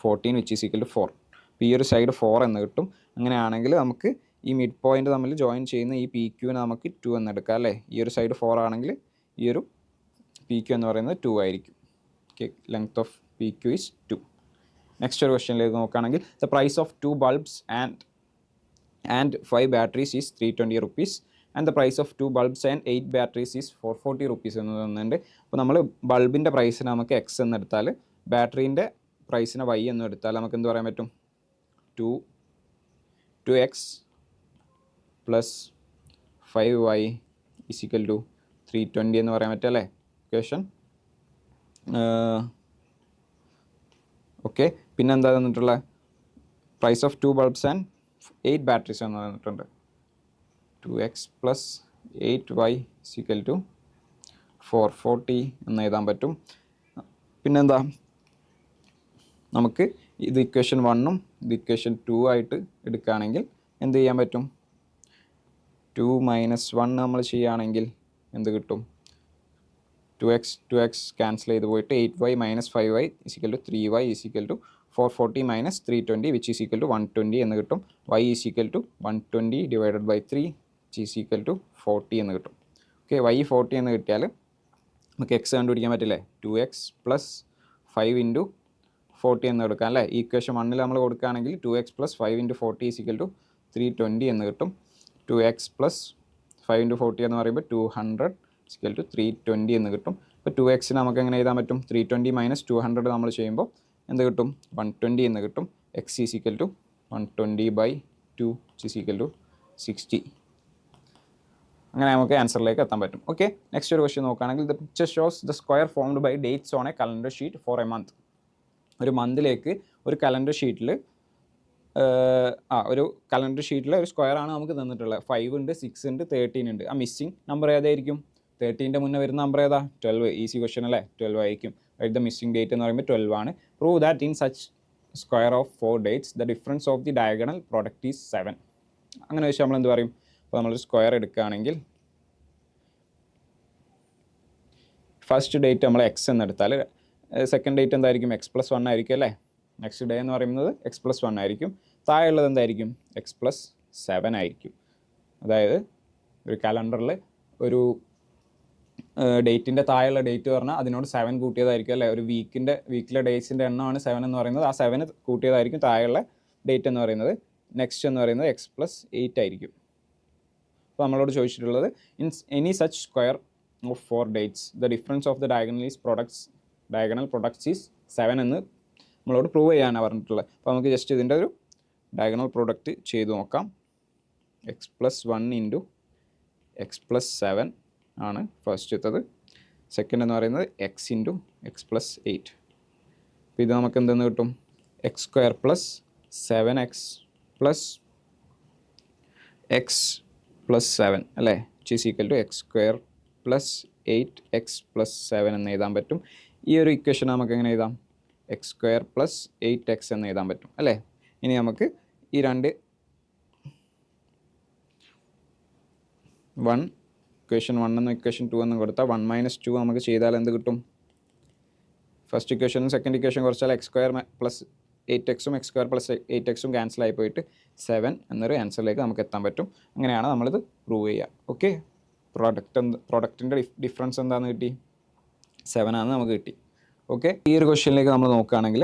14 which is equal to 4. അപ്പോൾ ഈ ഒരു സൈഡ് 4 എന്ന് കിട്ടും. അങ്ങനെയാണെങ്കിൽ നമുക്ക് ഈ മിഡ് പോയിൻ്റ് തമ്മിൽ ജോയിൻ ചെയ്യുന്ന ഈ PQനെ നമുക്ക് 2 എന്ന് എടുക്കാം അല്ലേ. ഈ ഒരു സൈഡ് 4 ആണെങ്കിൽ ഈ ഒരു PQ എന്ന് പറയുന്നത് 2 ആയിരിക്കും. Okay, length of PQ is 2. Next ഒരു ക്വസ്റ്റ്യനിലേക്ക് നോക്കുകയാണെങ്കിൽ the price of 2 bulbs and 5 batteries is 320 rupees and the price of 2 bulbs and 8 batteries is 440 rupees എന്ന് തന്നിട്ടുണ്ട്. അപ്പോൾ നമ്മൾ ബൾബിൻ്റെ പ്രൈസ് നമുക്ക് X എന്ന് എടുത്താൽ ബാറ്ററീൻ്റെ പ്രൈസിനെ y എന്ന് എടുത്താൽ നമുക്ക് എന്ത് പറയാൻ പറ്റും? 2x plus 5y is equal to 320 എന്ന് പറയാൻ പറ്റും അല്ലേ ഇക്വേഷൻ? ഓക്കെ, പിന്നെ എന്താ തന്നിട്ടുള്ള? Price of 2 bulbs and 8 batteries എന്ന് തന്നിട്ടുണ്ട്. 2x plus 8y is equal to 440 എന്ന് എഴുതാൻ പറ്റും. പിന്നെന്താ, നമുക്ക് ഇത് ഇക്വേഷൻ 1ഉം ഇത് ഇക്വേഷൻ 2 ആയിട്ട് എടുക്കുകയാണെങ്കിൽ എന്ത് ചെയ്യാൻ പറ്റും? 2 - 1 നമ്മൾ ചെയ്യുകയാണെങ്കിൽ എന്ത് കിട്ടും? 2x ക്യാൻസൽ ചെയ്ത് പോയിട്ട് 8y - 5y is equal to 3y is equal to 440 - 320 which is equal to 120 എന്ന് കിട്ടും. y is equal to 120 divided by 3 which is equal to 40 എന്ന് കിട്ടും. ഓക്കെ, y 40 എന്ന് കിട്ടിയാൽ നമുക്ക് x കണ്ടുപിടിക്കാൻ പറ്റില്ലേ? 2x പ്ലസ് 5 ഇൻറ്റു 40 എന്ന് എടുക്കാം അല്ലേ? ഈ ഇക്വേഷൻ 1ൽ നമ്മൾ കൊടുക്കുകയാണെങ്കിൽ 2x plus 5 into 40 is equal to 320 എന്ന് കിട്ടും. 2x പ്ലസ് 5 ഇൻറ്റു 40 എന്ന് പറയുമ്പോൾ 200 ഈസ് ഈക്വൽ ടു 320 എന്ന് കിട്ടും. അപ്പോൾ 2x നമുക്ക് എങ്ങനെ എഴുതാൻ പറ്റും? 320 മൈനസ് 200 നമ്മൾ ചെയ്യുമ്പോൾ എന്ത് കിട്ടും? 120 എന്ന് കിട്ടും. x is equal to 120/2 is equal to 60. അങ്ങനെ നമുക്ക് ആൻസറിലേക്ക് എത്താൻ പറ്റും. ഓക്കെ, നെക്സ്റ്റ് ഒരു ക്വസ്റ്റ്യൻ നോക്കുകയാണെങ്കിൽ the picture shows the square formed by dates on a calendar sheet for a month. ഒരു മന്തിലേക്ക് ഒരു കലണ്ടർ ഷീറ്റിൽ ഒരു കലണ്ടർ ഷീറ്റിൽ ഒരു സ്ക്വയർ ആണ് നമുക്ക് തന്നിട്ടുള്ളത്. 5 ഉണ്ട്, 6 ഉണ്ട്, 13 ഉണ്ട്. ആ മിസ്സിംഗ് നമ്പർ ഏതായിരിക്കും? 13ൻ്റെ മുന്നേ വരുന്ന നമ്പർ ഏതാ? 12. ഈസി ക്വസ്റ്റ്യൻ അല്ലേ? 12 ആയിരിക്കും. ദ മിസ്സിംഗ് ഡേറ്റ് എന്ന് പറയുമ്പോൾ 12 ആണ്. Prove that in such square of 4 dates the difference of the diagonal product is 7. അങ്ങനെ വെച്ചാൽ നമ്മൾ എന്ത് പറയും? അപ്പോൾ നമ്മളൊരു സ്ക്വയർ എടുക്കുകയാണെങ്കിൽ ഫസ്റ്റ് ഡേറ്റ് നമ്മൾ x എന്ന് എടുത്താൽ സെക്കൻഡ് ഡേറ്റ് എന്തായിരിക്കും? x+1 ആയിരിക്കും അല്ലേ? നെക്സ്റ്റ് ഡേ എന്ന് പറയുന്നത് x+1 ആയിരിക്കും. താഴെയുള്ളത് എന്തായിരിക്കും? x+7 ആയിരിക്കും. അതായത് ഒരു കലണ്ടറിൽ ഒരു ഡേറ്റിൻ്റെ താഴെയുള്ള ഡേറ്റ് പറഞ്ഞാൽ അതിനോട് 7 കൂട്ടിയതായിരിക്കും അല്ലേ? ഒരു വീക്കിലെ ഡേയ്സിൻ്റെ എണ്ണമാണ് 7 എന്ന് പറയുന്നത്. ആ 7 കൂട്ടിയതായിരിക്കും താഴെയുള്ള ഡേറ്റ് എന്ന് പറയുന്നത്. നെക്സ്റ്റ് എന്ന് പറയുന്നത് x+8 ആയിരിക്കും. അപ്പോൾ നമ്മളോട് ചോദിച്ചിട്ടുള്ളത് in any such square of 4 dates the difference of the diagonal products is 7 എന്ന് നമ്മളോട് പ്രൂവ് ചെയ്യാനാണ് പറഞ്ഞിട്ടുള്ളത്. അപ്പോൾ നമുക്ക് ജസ്റ്റ് ഇതിൻ്റെ ഒരു ഡയഗണൽ പ്രൊഡക്റ്റ് ചെയ്ത് നോക്കാം. x+1 ഇൻറ്റു x+7 ആണ് ഫസ്റ്റത്തത്. സെക്കൻഡ് എന്ന് പറയുന്നത് x ഇൻറ്റു x+8. അപ്പോൾ ഇത് നമുക്ക് എന്തെന്ന് കിട്ടും? x² plus 7x plus x+7 അല്ലേ? Which is equal to x² plus 8x+7 എന്ന് എഴുതാൻ പറ്റും. ഈ ഒരു ഇക്വേഷൻ നമുക്ക് എങ്ങനെ എഴുതാം? x² പ്ലസ് 8x എന്ന് എഴുതാൻ പറ്റും അല്ലേ? ഇനി നമുക്ക് ഈ രണ്ട് ഇക്വേഷൻ 1 എന്നും ഇക്വേഷൻ 2 എന്നും കൊടുത്താൽ 1 - 2 നമുക്ക് ചെയ്താൽ എന്ത് കിട്ടും? ഫസ്റ്റ് ഇക്വേഷനും സെക്കൻഡ് ഇക്വേഷൻ കുറച്ചാൽ x² plus 8x x² plus 8x cancel ആയി പോയിട്ട് 7 എന്നൊരു ആൻസറിലേക്ക് നമുക്ക് എത്താൻ പറ്റും. അങ്ങനെയാണ് നമ്മളിത് പ്രൂവ് ചെയ്യുക. ഓക്കെ, പ്രൊഡക്റ്റിൻ്റെ ഡിഫറൻസ് എന്താണെന്ന് കിട്ടി? 7 ആണെന്ന് നമുക്ക് കിട്ടി. ഓക്കെ, ഈ ഒരു ക്വസ്റ്റ്യനിലേക്ക് നമ്മൾ നോക്കുകയാണെങ്കിൽ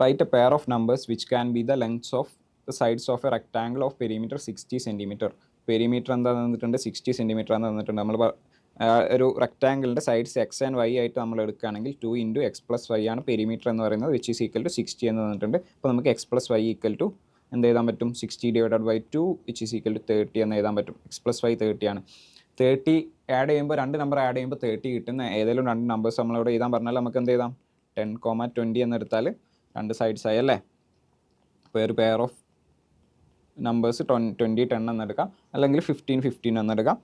write A pair of numbers which can be the lengths of the sides of a rectangle of perimeter 60 centimetre. Perimeter എന്താ തന്നിട്ടുണ്ട്? 60 സെൻറ്റിമീറ്റർ ആണ് തന്നിട്ടുണ്ട്. നമ്മൾ ഒരു റെക്ടാങ്കിളിൻ്റെ സൈഡ്സ് x ആൻഡ് y ആയിട്ട് നമ്മൾ എടുക്കുകയാണെങ്കിൽ 2 ഇൻറ്റു x+y ആണ് പെരിമീറ്റർ എന്ന് പറയുന്നത്. വിച്ച് ഈസ് ഈക്വൽ ടു 60 എന്ന് തന്നിട്ടുണ്ട്. അപ്പോൾ നമുക്ക് x+y ഈക്വൽ ടു എന്ത് എഴുതാൻ പറ്റും? 60 divided by 2 which is equal to 30 എന്ന് എഴുതാൻ പറ്റും. x+y 30 ആണ്. 30 ആഡ് ചെയ്യുമ്പോൾ 2 നമ്പർ ആഡ് ചെയ്യുമ്പോൾ 30 കിട്ടുന്ന ഏതെങ്കിലും 2 നമ്പേഴ്സ് നമ്മളിവിടെ എഴുതാൻ പറഞ്ഞാൽ നമുക്ക് എന്ത് എഴുതാം? 10, 20 എന്നെടുത്താൽ 2 സൈഡ്സ് ആയി അല്ലേ? അപ്പോൾ ഒരു പെയർ ഓഫ് നമ്പേഴ്സ് 20, 10 എന്നെടുക്കാം, അല്ലെങ്കിൽ 15, 15 എന്നെടുക്കാം.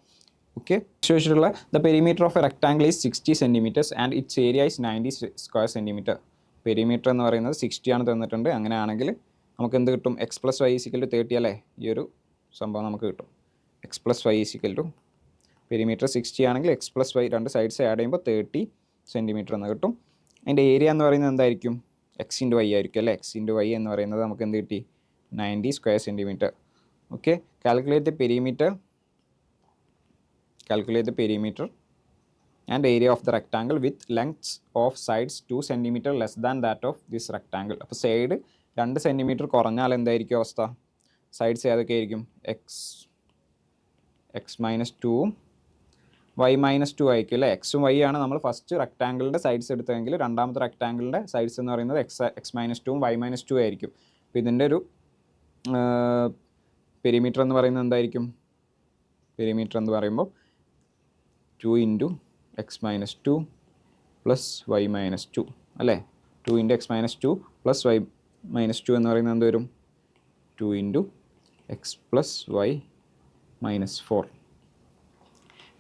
ഓക്കെ, ചോദിച്ചിട്ടുള്ള the perimeter of a rectangle is 60 centimetres and it's area is 90 square centimetre. Perimeter എന്ന് പറയുന്നത് 60 ആണ് തന്നിട്ടുണ്ട്. അങ്ങനെയാണെങ്കിൽ നമുക്ക് എന്ത് കിട്ടും? x+y ഈസ് ഈക്വൽ ടു 30 അല്ലേ? ഈ ഒരു സംഭവം നമുക്ക് കിട്ടും. x+y is equal to perimeter 60 ആണെങ്കിൽ x+y 2 സൈഡ്സ് ആഡ് ചെയ്യുമ്പോൾ 30 സെൻറ്റിമീറ്റർ എന്ന് കിട്ടും. അതിൻ്റെ ഏരിയ എന്ന് പറയുന്നത് എന്തായിരിക്കും? x ഇൻറ്റു y ആയിരിക്കും അല്ലേ? x ഇൻറ്റു y എന്ന് പറയുന്നത് നമുക്ക് എന്ത് കിട്ടി? 90 square centimetre. Okay, calculate the perimeter and area of the rectangle with lengths of sides 2 centimetre less than that of this rectangle. അപ്പോൾ സൈഡ് 2 സെൻറ്റിമീറ്റർ കുറഞ്ഞാൽ എന്തായിരിക്കും അവസ്ഥ? സൈഡ്സ് ഏതൊക്കെ ആയിരിക്കും? x - 2 വൈ മൈനസ് ടു ആയിരിക്കും അല്ലേ. എക്സും വൈ ആണ് നമ്മൾ ഫസ്റ്റ് റെക്ടാങ്കിളിൻ്റെ സൈഡ്സ് എടുത്തതെങ്കിൽ രണ്ടാമത്തെ റെക്ടാങ്കിളിൻ്റെ സൈഡ്സ് എന്ന് പറയുന്നത് എക്സ് മൈനസ് ടുവും വൈ മൈനസ് ടു ആയിരിക്കും. അപ്പോൾ ഇതിൻ്റെ ഒരു പെരിമീറ്റർ എന്ന് പറയുന്നത് എന്തായിരിക്കും? പെരിമീറ്റർ എന്ന് പറയുമ്പോൾ 2 into x minus two plus y minus two അല്ലേ. 2 into x minus two plus y minus two എന്ന് പറയുന്നത് എന്ത് വരും? 2 into x plus y minus 4.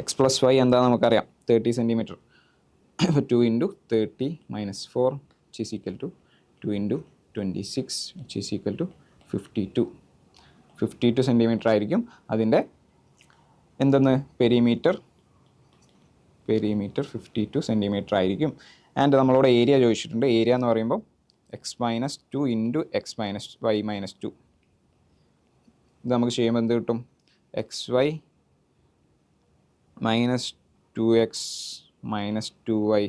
X plus y എന്താണെന്ന് നമുക്കറിയാം, 30 സെൻറ്റിമീറ്റർ. അപ്പോൾ 2 into 30 minus 4 which is equal to 2 into 26 which is equal to 52 centimetre ആയിരിക്കും അതിൻ്റെ എന്തെന്ന് പെരിമീറ്റർ 52 സെൻറ്റിമീറ്റർ ആയിരിക്കും. ആൻഡ് നമ്മളോട് ഏരിയ ചോദിച്ചിട്ടുണ്ട്. ഏരിയ എന്ന് പറയുമ്പോൾ x minus two into x minus y minus two. ഇത് നമുക്ക് ചെയ്യുമ്പോൾ എന്ത് കിട്ടും? X y minus 2x minus 2y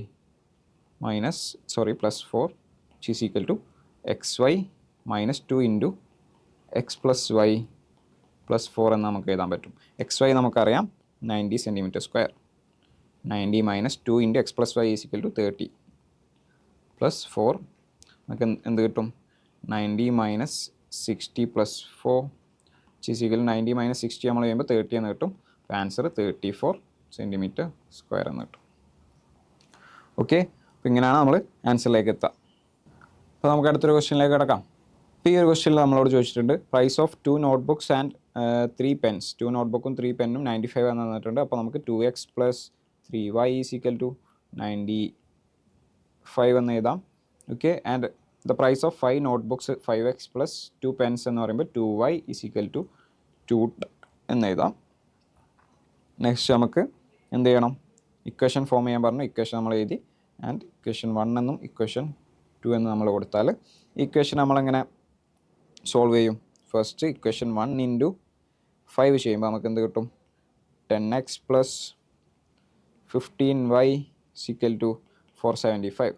plus 4 which is equal to xy minus 2 into x plus y plus 4 എന്ന് നമുക്ക് എഴുതാൻ പറ്റും. എക്സ് വൈ നമുക്കറിയാം 90 centimetre square. 90 minus 2 into x plus y is equal to 30 plus 4 നമുക്ക് എന്ത് കിട്ടും? 90 minus 60 plus 4 which is equal to 90 minus 60 നമ്മൾ ചെയ്യുമ്പോൾ 30 എന്ന് കിട്ടും. അപ്പോൾ ആൻസർ 34 സെൻറ്റിമീറ്റർ സ്ക്വയർ എന്ന് കിട്ടും. ഓക്കെ, അപ്പോൾ ഇങ്ങനെയാണ് നമ്മൾ ആൻസറിലേക്ക് എത്തുക. അപ്പോൾ നമുക്ക് അടുത്തൊരു ക്വസ്റ്റ്യനിലേക്ക് കിടക്കാം. ഇപ്പോൾ ഈ ഒരു ക്വസ്റ്റ്യനിൽ നമ്മളോട് ചോദിച്ചിട്ടുണ്ട് price of 2 notebooks and 3 pens. 2 നോട്ട്ബുക്കും 3 പെന്നും 95 എന്ന് തന്നിട്ടുണ്ട്. അപ്പോൾ നമുക്ക് 2x plus 3y is equal to 95 എന്ന് എഴുതാം. Okay, and the price of 5 notebooks 5x plus 2 pens എന്ന് പറയുമ്പോൾ 2y ഈസ് ഈക്വൽ ടു 2 എന്ന് എഴുതാം. നെക്സ്റ്റ് നമുക്ക് എന്ത് ചെയ്യണം? ഇക്വേഷൻ ഫോം ചെയ്യാൻ പറഞ്ഞു. ഇക്വേഷൻ നമ്മൾ എഴുതി. ആൻഡ് ഇക്വേഷൻ 1 എന്നും ഇക്വേഷൻ 2 എന്നും നമ്മൾ കൊടുത്താൽ ഇക്വേഷൻ നമ്മളെങ്ങനെ സോൾവ് ചെയ്യും? ഫസ്റ്റ് ഇക്വേഷൻ 1 ഇൻറ്റു 5 ചെയ്യുമ്പോൾ നമുക്ക് എന്ത് കിട്ടും? 10x plus 15y equal to 475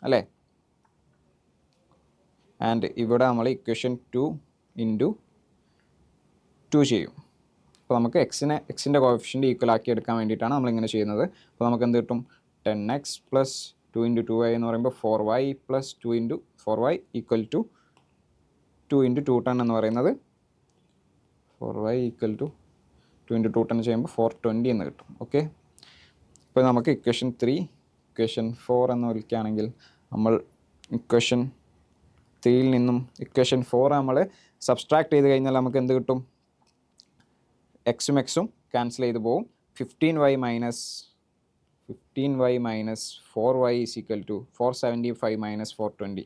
അല്ലേ. ആൻഡ് ഇവിടെ നമ്മൾ ഇക്വേഷൻ 2 ഇൻറ്റു 2 ചെയ്യും. അപ്പോൾ നമുക്ക് എക്സിൻ്റെ കോഫിഷ്യൻ്റ് ഈക്വൽ ആക്കി എടുക്കാൻ വേണ്ടിയിട്ടാണ് നമ്മളിങ്ങനെ ചെയ്യുന്നത്. അപ്പോൾ നമുക്ക് എന്ത് കിട്ടും? 10x പ്ലസ് 2 ഇൻറ്റു 2y എന്ന് പറയുമ്പോൾ 4y plus 2 into 4y equal to 2 into 210 എന്ന് പറയുന്നത് 4y ഈക്വൽ ടു 2 ഇൻറ്റു 210 ചെയ്യുമ്പോൾ 420 എന്ന് കിട്ടും. ഓക്കെ, ഇപ്പോൾ നമുക്ക് ഇക്വേഷൻ 3 ഇക്വേഷൻ 4 എന്ന് വിളിക്കുകയാണെങ്കിൽ നമ്മൾ ഇക്വേഷൻ 3യിൽ നിന്നും ഇക്വേഷൻ 4 നമ്മൾ സബ്സ്ട്രാക്ട് ചെയ്ത് കഴിഞ്ഞാൽ നമുക്ക് എന്ത് കിട്ടും? എക്സും ക്യാൻസൽ ചെയ്ത് പോകും. 15y minus 4y is equal to 475 minus 420.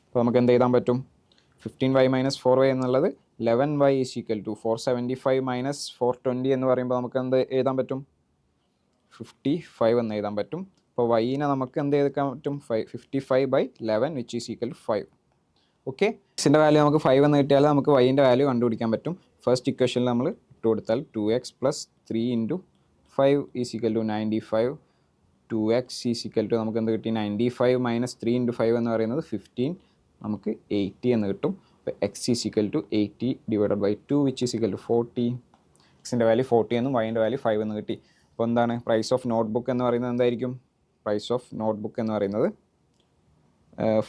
അപ്പോൾ നമുക്ക് എന്ത് എഴുതാൻ പറ്റും? 15y മൈനസ് 4y എന്നുള്ളത് 11y is equal to 475 minus 420 എന്ന് പറയുമ്പോൾ നമുക്ക് എന്ത് എഴുതാൻ പറ്റും? 55 എന്ന് എഴുതാൻ പറ്റും. അപ്പോൾ വൈനെ നമുക്ക് എന്ത് ചെയ്തെടുക്കാൻ പറ്റും? 55/11 which is equal to 5. Okay, എക്സിൻ്റെ വാല്യൂ നമുക്ക് 5 എന്ന് കിട്ടിയാൽ നമുക്ക് വൈൻ്റെ വാല്യൂ കണ്ടുപിടിക്കാൻ പറ്റും. ഫസ്റ്റ് ഇക്വേഷനിൽ നമ്മൾ ഇട്ട് കൊടുത്താൽ 2x plus 3 into 5 is equal to 95. 2x is equal to നമുക്ക് എന്ത് കിട്ടി? 95 മൈനസ് 3 ഇൻറ്റു 5 എന്ന് പറയുന്നത് 15, നമുക്ക് 80 എന്ന് കിട്ടും. അപ്പോൾ x is equal to 80 divided by 2 which is equal to 40. എക്സിൻ്റെ വാല്യൂ 40 എന്നും വൈൻ്റെ വാല്യൂ 5 എന്ന് കിട്ടി. അപ്പോൾ എന്താണ് പ്രൈസ് ഓഫ് നോട്ട്ബുക്ക് എന്ന് പറയുന്നത്? എന്തായിരിക്കും പ്രൈസ് ഓഫ് നോട്ട്ബുക്ക് എന്ന് പറയുന്നത്?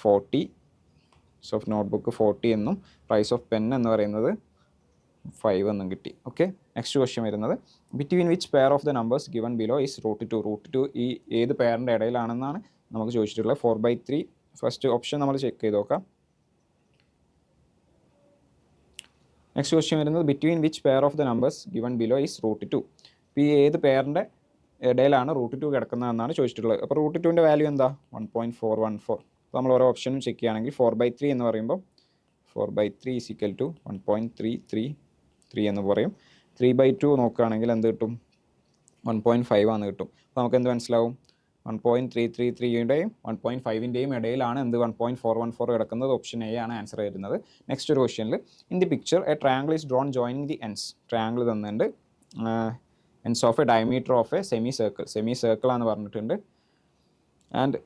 40. ഓഫ് നോട്ട്ബുക്ക് 40 എന്നും പ്രൈസ് ഓഫ് പെൻ എന്ന് പറയുന്നത് 5 എന്നും കിട്ടി. ഓക്കെ, നെക്സ്റ്റ് ക്വസ്റ്റ്യൻ വരുന്നത് between which pair of the numbers given below is √2. √2 ഈ ഏത് പെയറിൻ്റെ ഇടയിലാണെന്നാണ് നമുക്ക് ചോദിച്ചിട്ടുള്ളത്. 4/3 ഫസ്റ്റ് ഓപ്ഷൻ നമ്മൾ ചെക്ക് ചെയ്ത് നോക്കാം. നെക്സ്റ്റ് ക്വസ്റ്റ്യൻ വരുന്നത് between which pair of the numbers given below is √2. ഇപ്പോൾ ഈ ഏത് പെയറിൻ്റെ ഇടയിലാണ് √2 കിടക്കുന്നതെന്നാണ് ചോദിച്ചിട്ടുള്ളത്. അപ്പോൾ √2ൻ്റെ വാല്യൂ എന്താ? 1.414. അപ്പോൾ നമ്മൾ ഓരോ ഓപ്ഷനും ചെക്ക് ചെയ്യുകയാണെങ്കിൽ 4/3 എന്ന് പറയുമ്പോൾ 4/3 ഈസ് ഈക്വൽ ടു 1.333 എന്ന് പറയും. 3/2 നോക്കുകയാണെങ്കിൽ എന്ത് കിട്ടും? 1.5 ആണ് കിട്ടും. അപ്പോൾ നമുക്ക് എന്ത് മനസ്സിലാവും? 1.333യുടെയും 1.5ൻ്റെയും ഇടയിലാണ് എന്ത് 1.414 കിടക്കുന്നത്. ഓപ്ഷൻ എ ആണ് ആൻസർ വരുന്നത്. നെക്സ്റ്റ് ഒരു ക്വസ്റ്റ്യനിൽ in the picture a triangle is drawn joining the ends. Triangle തന്നിട്ടുണ്ട്. Ends of a diameter of a semi circle ആണെന്ന് പറഞ്ഞിട്ടുണ്ട്. And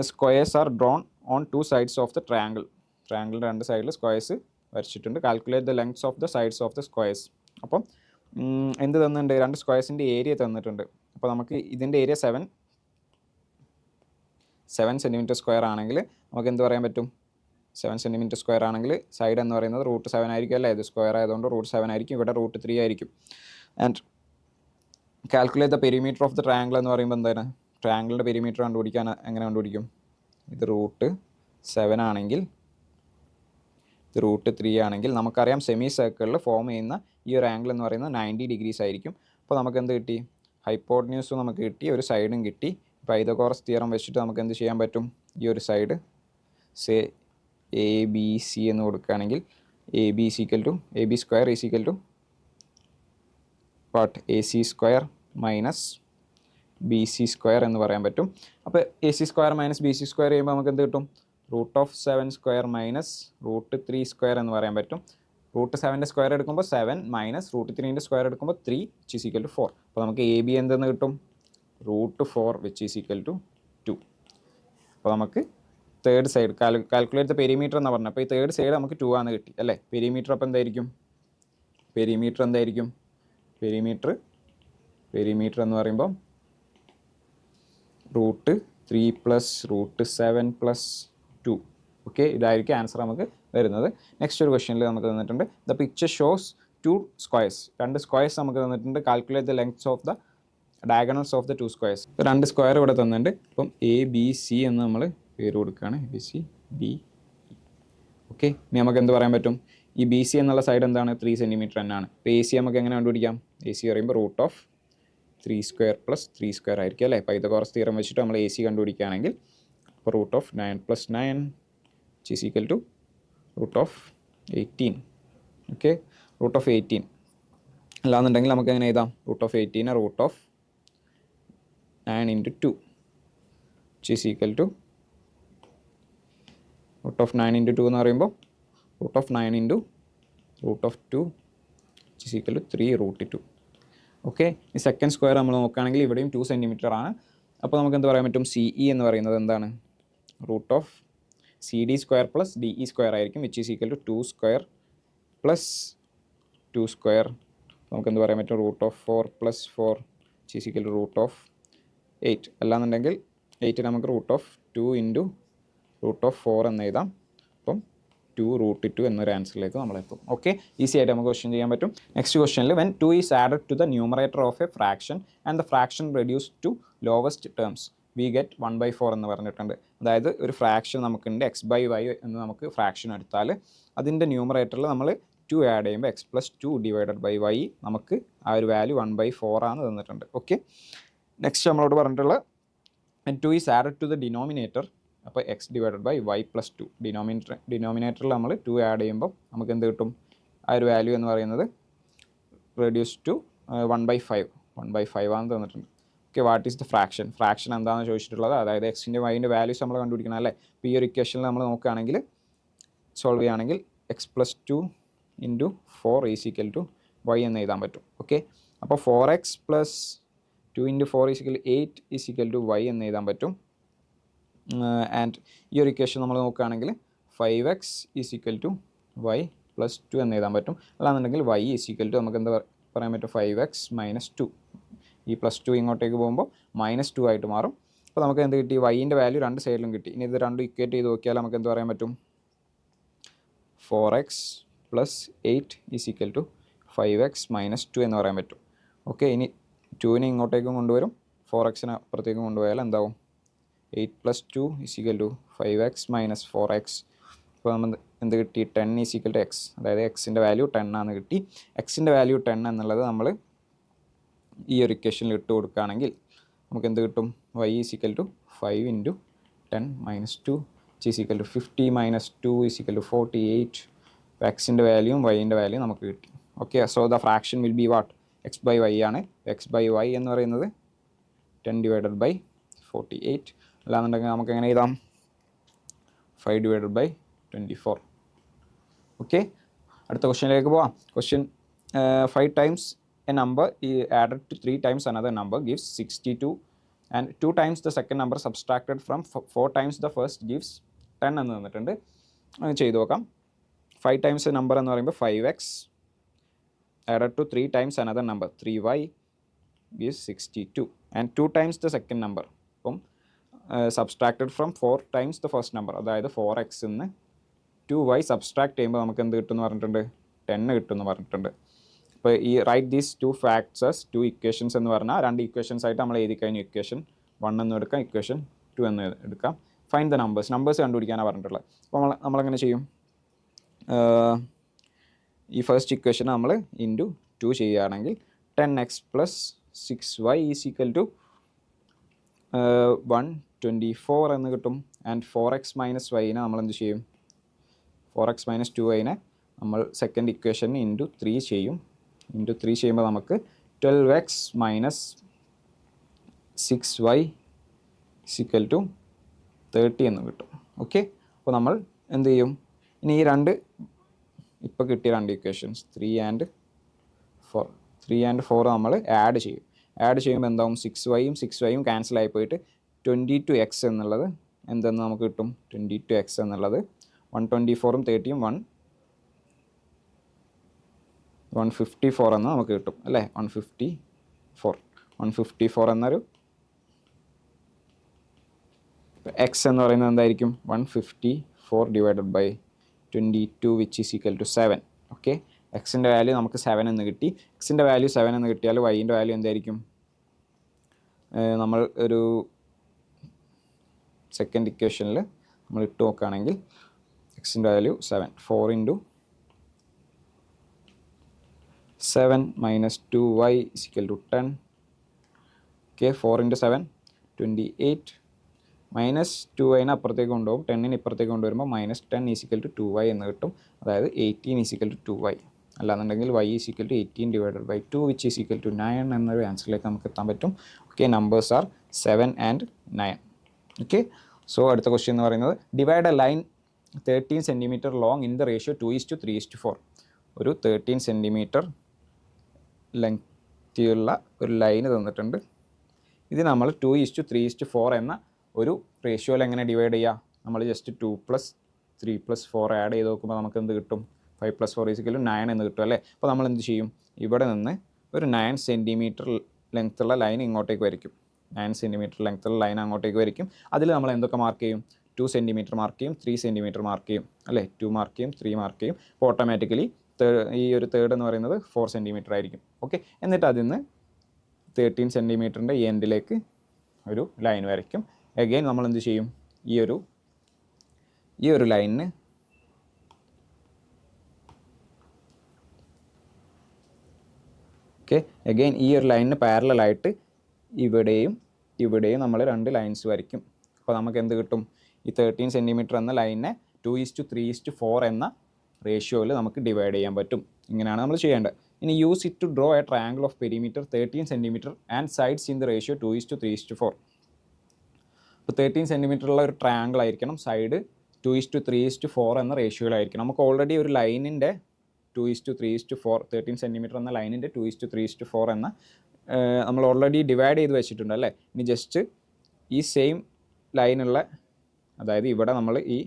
squares are drawn on 2 sides of the triangle. ട്രയാങ്കിളിൻ്റെ 2 സൈഡിൽ squares വരച്ചിട്ടുണ്ട്. Calculate the lengths of the sides of the squares. അപ്പം എന്ത് തന്നിട്ടുണ്ട്, രണ്ട് സ്ക്വയർസിൻ്റെ ഏരിയ തന്നിട്ടുണ്ട്. അപ്പോൾ നമുക്ക് ഇതിൻ്റെ ഏരിയ 7 സെൻറ്റിമീറ്റർ സ്ക്വയർ ആണെങ്കിൽ നമുക്ക് എന്ത് പറയാൻ പറ്റും, 7 സെൻറ്റിമീറ്റർ സ്ക്വയർ ആണെങ്കിൽ സൈഡ് എന്ന് പറയുന്നത് √7 ആയിരിക്കും അല്ലേ, ഇത് സ്ക്വയർ ആയതുകൊണ്ട് √7 ആയിരിക്കും, ഇവിടെ √3 ആയിരിക്കും. And calculate the perimeter of the triangle എന്ന് പറയുമ്പോൾ എന്താണ്, ട്രയാങ്കിളിൻ്റെ പെരിമീറ്റർ കണ്ടുപിടിക്കാൻ എങ്ങനെ കണ്ടുപിടിക്കും, ഇത് √7 ആണെങ്കിൽ ഇത് √3 ആണെങ്കിൽ നമുക്കറിയാം സെമി സർക്കിളിൽ ഫോം ചെയ്യുന്ന ഈ ഒരു ആംഗിൾ എന്ന് പറയുന്നത് 90 ഡിഗ്രീസ് ആയിരിക്കും. അപ്പോൾ നമുക്ക് എന്ത് കിട്ടി, ഹൈപ്പോട്ടന്യൂസും നമുക്ക് കിട്ടി, ഒരു സൈഡും കിട്ടി. പൈതഗോറസ് തിയറം വെച്ചിട്ട് നമുക്ക് എന്ത് ചെയ്യാൻ പറ്റും, ഈ ഒരു സൈഡ് സേ ABC എന്ന് കൊടുക്കുകയാണെങ്കിൽ AB square is equal to what, AC square minus BC square എന്ന് പറയാൻ പറ്റും. അപ്പോൾ AC square minus BC square ചെയ്യുമ്പോൾ നമുക്ക് എന്ത് കിട്ടും, √7 സ്ക്വയർ മൈനസ് √3 സ്ക്വയർ എന്ന് പറയാൻ പറ്റും. √7ൻ്റെ സ്ക്വയർ എടുക്കുമ്പോൾ 7 മൈനസ് √3ൻ്റെ സ്ക്വയർ എടുക്കുമ്പോൾ 3 വിച്ച് ഈസ് ഈക്വൽ ടു 4. അപ്പോൾ നമുക്ക് AB എന്തെന്ന് കിട്ടും, √4 വിച്ച് ഈസ് ഈക്വൽ ടു 2. അപ്പോൾ നമുക്ക് third side calculate the perimeter എന്ന് പറഞ്ഞത്, അപ്പോൾ ഈ തേർഡ് സൈഡ് നമുക്ക് 2 ആണ് കിട്ടി അല്ലേ. പെരിമീറ്റർ അപ്പോൾ എന്തായിരിക്കും, പെരിമീറ്റർ എന്ന് പറയുമ്പോൾ √3 പ്ലസ് √7 പ്ലസ് 2. ഓക്കെ, ഇതായിരിക്കും ആൻസർ നമുക്ക് വരുന്നത്. നെക്സ്റ്റ് ഒരു ക്വസ്റ്റ്യനിൽ നമുക്ക് തന്നിട്ടുണ്ട്, ദ പിക്ചർ ഷോസ് 2 സ്ക്വയർസ്, രണ്ട് സ്ക്വയർസ് നമുക്ക് തന്നിട്ടുണ്ട്. Calculate the lengths of the diagonals of the 2 squares. രണ്ട് സ്ക്വയർ ഇവിടെ തന്നിട്ടുണ്ട്. അപ്പം ABC എന്ന് നമ്മൾ പേര് കൊടുക്കുകയാണ്, ABC B. ഓക്കെ, ഇനി നമുക്ക് എന്ത് പറയാൻ പറ്റും, ഈ BC എന്നുള്ള സൈഡ് എന്താണ്, 3 സെൻറ്റിമീറ്റർ തന്നെയാണ്. അപ്പോൾ AC നമുക്ക് എങ്ങനെ കണ്ടുപിടിക്കാം, AC പറയുമ്പോൾ √3 സ്ക്വയർ പ്ലസ് 3 സ്ക്വയർ ആയിരിക്കും അല്ലേ. പൈതഗോറസ് തിയറം വെച്ചിട്ട് നമ്മൾ AC കണ്ടുപിടിക്കുകയാണെങ്കിൽ അപ്പോൾ √9 + 9 is equal to √18. ഓക്കെ, √18 അല്ലാന്നുണ്ടെങ്കിൽ നമുക്ക് എങ്ങനെ എഴുതാം, √18 √9 × 2 is equal to √9 × 2 എന്ന് പറയുമ്പോൾ √9 × √2 is equal to 3√2. ഓക്കെ, ഈ സെക്കൻഡ് സ്ക്വയർ നമ്മൾ നോക്കുകയാണെങ്കിൽ ഇവിടെയും 2 സെൻറ്റിമീറ്റർ ആണ്. അപ്പോൾ നമുക്ക് എന്ത് പറയാൻ പറ്റും, CE എന്ന് പറയുന്നത് എന്താണ്, √CD square plus DE square ആയിരിക്കും, which is equal to 2 square plus 2 square. നമുക്ക് എന്ത് പറയാൻ പറ്റും, √4 + 4 വിച്ച് ഈസ് ഈക്വൽ ടു √8. അല്ലാന്നുണ്ടെങ്കിൽ 8 നമുക്ക് √2 × √4 എന്ന് എഴുതാം. അപ്പം 2√2 എന്നൊരു ആൻസറിലേക്ക് നമ്മളെത്തും. ഓക്കെ, ഈസി ആയിട്ട് നമുക്ക് ക്വസ്റ്റ്യൻ ചെയ്യാൻ പറ്റും. നെക്സ്റ്റ് ക്വസ്റ്റ്യനിൽ when 2 is added to the numerator of a fraction and the fraction reduce to lowest terms we get 1/4 എന്ന് പറഞ്ഞിട്ടുണ്ട്. അതായത് ഒരു ഫ്രാക്ഷൻ നമുക്കുണ്ട്, x/y എന്ന് നമുക്ക് ഫ്രാക്ഷൻ എടുത്താൽ അതിൻ്റെ ന്യൂമറേറ്ററിൽ നമ്മൾ 2 ആഡ് ചെയ്യുമ്പോൾ x + 2 / y നമുക്ക് ആ ഒരു വാല്യൂ 1/4 ആണ് തന്നിട്ടുണ്ട്. ഓക്കെ, നെക്സ്റ്റ് നമ്മളോട് പറഞ്ഞിട്ടുള്ള when 2 is added to the denominator, അപ്പോൾ x / y + 2 ഡിനോമിനേറ്ററിൽ നമ്മൾ 2 ആഡ് ചെയ്യുമ്പോൾ നമുക്ക് എന്ത് കിട്ടും, ആ ഒരു വാല്യൂ എന്ന് പറയുന്നത് റെഡ്യൂസ് ടു 1/5 ആണ് തന്നിട്ടുണ്ട്. Okay, what is the fraction എന്താണെന്ന് ചോദിച്ചിട്ടുള്ളത്, അതായത് എക്സിൻ്റെ വൈൻ്റെ വാല്യൂസ് നമ്മൾ കണ്ടുപിടിക്കണം അല്ലേ. അപ്പോൾ ഈ ഒരു ഇക്വേഷനിൽ നമ്മൾ നോക്കുകയാണെങ്കിൽ സോൾവ് ചെയ്യുകയാണെങ്കിൽ x + 2 × 4 is equal to y എന്ന് എഴുതാൻ പറ്റും. ഓക്കെ, അപ്പോൾ 4x + 2 × 4 is equal 8 is equal to y എന്ന് എഴുതാൻ പറ്റും. ആൻഡ് ഈ ഒരു ഇക്വേഷൻ നമ്മൾ നോക്കുകയാണെങ്കിൽ 5x is equal to y + 2 എന്ന് എഴുതാൻ പറ്റും. അല്ലാന്നുണ്ടെങ്കിൽ y ഈസ് ഈക്വൽ ടു നമുക്ക് എന്താ പറയാൻ പറ്റും, 5x - 2. ഈ +2 ഇങ്ങോട്ടേക്ക് പോകുമ്പോൾ -2 ആയിട്ട് മാറും. അപ്പോൾ നമുക്ക് എന്ത് കിട്ടി, വൈൻ്റെ വാല്യൂ രണ്ട് സൈഡിലും കിട്ടി. ഇനി ഇത് രണ്ടും ഇക്വേറ്റ് ചെയ്ത് നോക്കിയാൽ നമുക്ക് എന്ത് പറയാൻ പറ്റും, 4x + 8 is equal to 5x - 2 എന്ന് പറയാൻ പറ്റും. ഓക്കെ, ഇനി 2നെ ഇങ്ങോട്ടേക്കും കൊണ്ടുവരും, 4xനെ അപ്പുറത്തേക്കും കൊണ്ടുപോയാൽ എന്താവും, 8 + 2 is equal to 5x - 4x. അപ്പോൾ നമ്മൾ എന്ത് കിട്ടി, 10 ഈസ് ഈക്വൽ ടു x, അതായത് എക്സിൻ്റെ വാല്യൂ 10 ആണ് കിട്ടി. എക്സിൻ്റെ വാല്യൂ 10 എന്നുള്ളത് നമ്മൾ ഈ ഒരു ഇക്വേഷനിൽ ഇട്ട് കൊടുക്കുകയാണെങ്കിൽ നമുക്ക് എന്ത് കിട്ടും, y is equal to 5 × 10 - 2 is equal to 50 - 2 is equal to 48. എക്സിൻ്റെ വാല്യൂയും വൈൻ്റെ വാല്യൂയും നമുക്ക് കിട്ടി. Okay, so the fraction will be what, x/y ആണ്. x/y എന്ന് പറയുന്നത് 10 / 48. അല്ലാന്നുണ്ടെങ്കിൽ നമുക്ക് എങ്ങനെ എഴുതാം, 5 / 24. ഓക്കെ, അടുത്ത ക്വസ്റ്റ്യനിലേക്ക് പോവാം. Question 5 times a number added to 3 times another number gives 62, and 2 times the second number subtracted from 4 times the first gives 10 എന്ന് തന്നിട്ടുണ്ട്. അത് ചെയ്ത് നോക്കാം. 5 times നമ്പർ എന്ന് പറയുമ്പോൾ 5x added to 3 times another number, 3y is 62 and 2 times the second number. അപ്പം subtracted from 4 times the first number, അതായത് 4x നിന്ന് 2y സബ്സ്ട്രാക്ട് ചെയ്യുമ്പോൾ നമുക്ക് എന്ത് കിട്ടുമെന്ന് പറഞ്ഞിട്ടുണ്ട്, 10 കിട്ടുമെന്ന് പറഞ്ഞിട്ടുണ്ട്. അപ്പോൾ ഈ right these 2 facts as 2 equations എന്ന് പറഞ്ഞാൽ 2 equations ആയിട്ട് നമ്മൾ എഴുതി കഴിഞ്ഞു. ഇക്വേഷൻ 1 എന്ന് എടുക്കാം, ഇക്വേഷൻ 2 എന്ന് എടുക്കാം. ഫൈൻഡ് ദ നമ്പേഴ്സ് കണ്ടുപിടിക്കാനാണ് പറഞ്ഞിട്ടുള്ളത്. അപ്പോൾ നമ്മളെങ്ങനെ ചെയ്യും, ഈ ഫസ്റ്റ് ഇക്വേഷൻ നമ്മൾ ഇൻറ്റു 2 ചെയ്യുകയാണെങ്കിൽ 10x plus 6y is equal to 124 എന്ന് കിട്ടും. ആൻഡ് 4x മൈനസ് വൈനെ നമ്മൾ എന്ത് ചെയ്യും, 4x മൈനസ് 2yനെ നമ്മൾ സെക്കൻഡ് ഇക്വേഷന് ഇൻറ്റു 3 ചെയ്യും. ഇൻറ്റു 3 ചെയ്യുമ്പോൾ നമുക്ക് 12x minus 6y equal to 30 എന്ന് കിട്ടും. ഓക്കെ, അപ്പോൾ നമ്മൾ എന്ത് ചെയ്യും, ഇനി ഈ രണ്ട് ഇപ്പോൾ കിട്ടിയ രണ്ട് ഇക്വേഷൻസ് 3 and 4 നമ്മൾ ആഡ് ചെയ്യും. ആഡ് ചെയ്യുമ്പോൾ എന്താവും, 6yയും ക്യാൻസൽ ആയി പോയിട്ട് 22x എന്നുള്ളത് എന്തെന്ന് നമുക്ക് കിട്ടും, 22x എന്നുള്ളത് 124ഉം 30യും 154 എന്ന് നമുക്ക് കിട്ടും അല്ലേ. 154 എന്നൊരു എക്സ് എന്ന് പറയുന്നത് എന്തായിരിക്കും, 154 divided by 22 which is equal to 7. Okay, എക്സിൻ്റെ വാല്യൂ നമുക്ക് 7 എന്ന് കിട്ടി. എക്സിൻ്റെ വാല്യൂ 7 എന്ന് കിട്ടിയാൽ വൈൻ്റെ വാല്യൂ എന്തായിരിക്കും, നമ്മൾ ഒരു സെക്കൻഡ് ഇക്വേഷനിൽ നമ്മൾ ഇട്ട് നോക്കുകയാണെങ്കിൽ എക്സിൻ്റെ value 7, 4 into 7 minus 2y is equal to 10. Okay, 4 into 7 28 minus 2yനെ അപ്പുറത്തേക്ക് കൊണ്ടുപോകും, 10ന് ഇപ്പുറത്തേക്ക് കൊണ്ടുവരുമ്പോൾ minus 10 is equal to 2y എന്ന് കിട്ടും. അതായത് 18 ഈസ് ഈക്വൽ ടു 2y. അല്ലാന്നുണ്ടെങ്കിൽ y is equal to 18 divided by 2 which is equal to 9 എന്നൊരു ആൻസറിലേക്ക് നമുക്ക് എത്താൻ പറ്റും. Okay, numbers are 7 and 9. Okay, so അടുത്ത ക്വസ്റ്റ്യൻ എന്ന് പറയുന്നത് divide a line 13 centimetre long in the ratio 2:3:4. ഒരു 13 സെൻറ്റിമീറ്റർ ലെങ്തിയുള്ള ഒരു ലൈന് തന്നിട്ടുണ്ട്. ഇത് നമ്മൾ 2:3:4 എന്ന ഒരു റേഷ്യോയിൽ എങ്ങനെ ഡിവൈഡ് ചെയ്യുക, നമ്മൾ ജസ്റ്റ് 2 + 3 + 4 ആഡ് ചെയ്ത് നോക്കുമ്പോൾ നമുക്ക് എന്ത് കിട്ടും, 5 + 4 = 9 എന്ന് കിട്ടും അല്ലേ. അപ്പോൾ നമ്മൾ എന്ത് ചെയ്യും, ഇവിടെ നിന്ന് ഒരു 9 സെൻറ്റിമീറ്റർ ലെങ്ത്തുള്ള ലൈൻ ഇങ്ങോട്ടേക്ക് വരയ്ക്കും. 9 സെൻറ്റിമീറ്റർ ലെങ്ത്തുള്ള ലൈൻ അങ്ങോട്ടേക്ക് വരയ്ക്കും. അതിൽ നമ്മൾ എന്തൊക്കെ മാർക്ക് ചെയ്യും, 2 സെൻറ്റിമീറ്റർ മാർക്ക് ചെയ്യും, 3 സെൻറ്റിമീറ്റർ മാർക്ക് ചെയ്യും അല്ലേ. 2 മാർക്ക് ചെയ്യും, 3 മാർക്ക് ചെയ്യും. അപ്പോൾ ഓട്ടോമാറ്റിക്കലി ഈ ഒരു തേർഡ് എന്ന് പറയുന്നത് 4 സെൻറ്റിമീറ്റർ ആയിരിക്കും. ഓക്കെ, എന്നിട്ട് അതിൽ നിന്ന് 13 സെൻറ്റിമീറ്ററിൻ്റെ എൻഡിലേക്ക് ഒരു ലൈൻ വരയ്ക്കും. അഗെയിൻ നമ്മൾ എന്ത് ചെയ്യും, ഈ ഒരു ലൈനിന് ഓക്കെ, അഗെയിൻ ഈ ഒരു ലൈനിന് പാരലായിട്ട് ഇവിടെയും നമ്മൾ 2 ലൈൻസ് വരയ്ക്കും. അപ്പോൾ നമുക്ക് എന്ത് കിട്ടും, ഈ 13 സെൻറ്റിമീറ്റർ എന്ന ലൈനിനെ 2:3:4 എന്ന റേഷ്യോയിൽ നമുക്ക് ഡിവൈഡ് ചെയ്യാൻ പറ്റും. ഇങ്ങനെയാണ് നമ്മൾ ചെയ്യേണ്ടത്. ഇനി use it to draw a triangle of perimeter 13 centimetre and sides in the ratio 2:3:4. ഇപ്പോൾ 13 സെൻറ്റിമീറ്ററുള്ള ഒരു ട്രയാങ്കിൾ ആയിരിക്കണം, സൈഡ് 2:3:4 എന്ന റേഷ്യോയിലായിരിക്കണം. നമുക്ക് ഓൾറെഡി ഒരു ലൈനിൻ്റെ 2:3:4 13 സെൻറ്റിമീറ്റർ എന്ന ലൈനിൻ്റെ 2:3:4 എന്ന നമ്മൾ ഓൾറെഡി ഡിവൈഡ് ചെയ്ത് വെച്ചിട്ടുണ്ട് അല്ലേ. ഇനി ജസ്റ്റ് ഈ സെയിം ലൈനുള്ള, അതായത് ഇവിടെ നമ്മൾ ഈ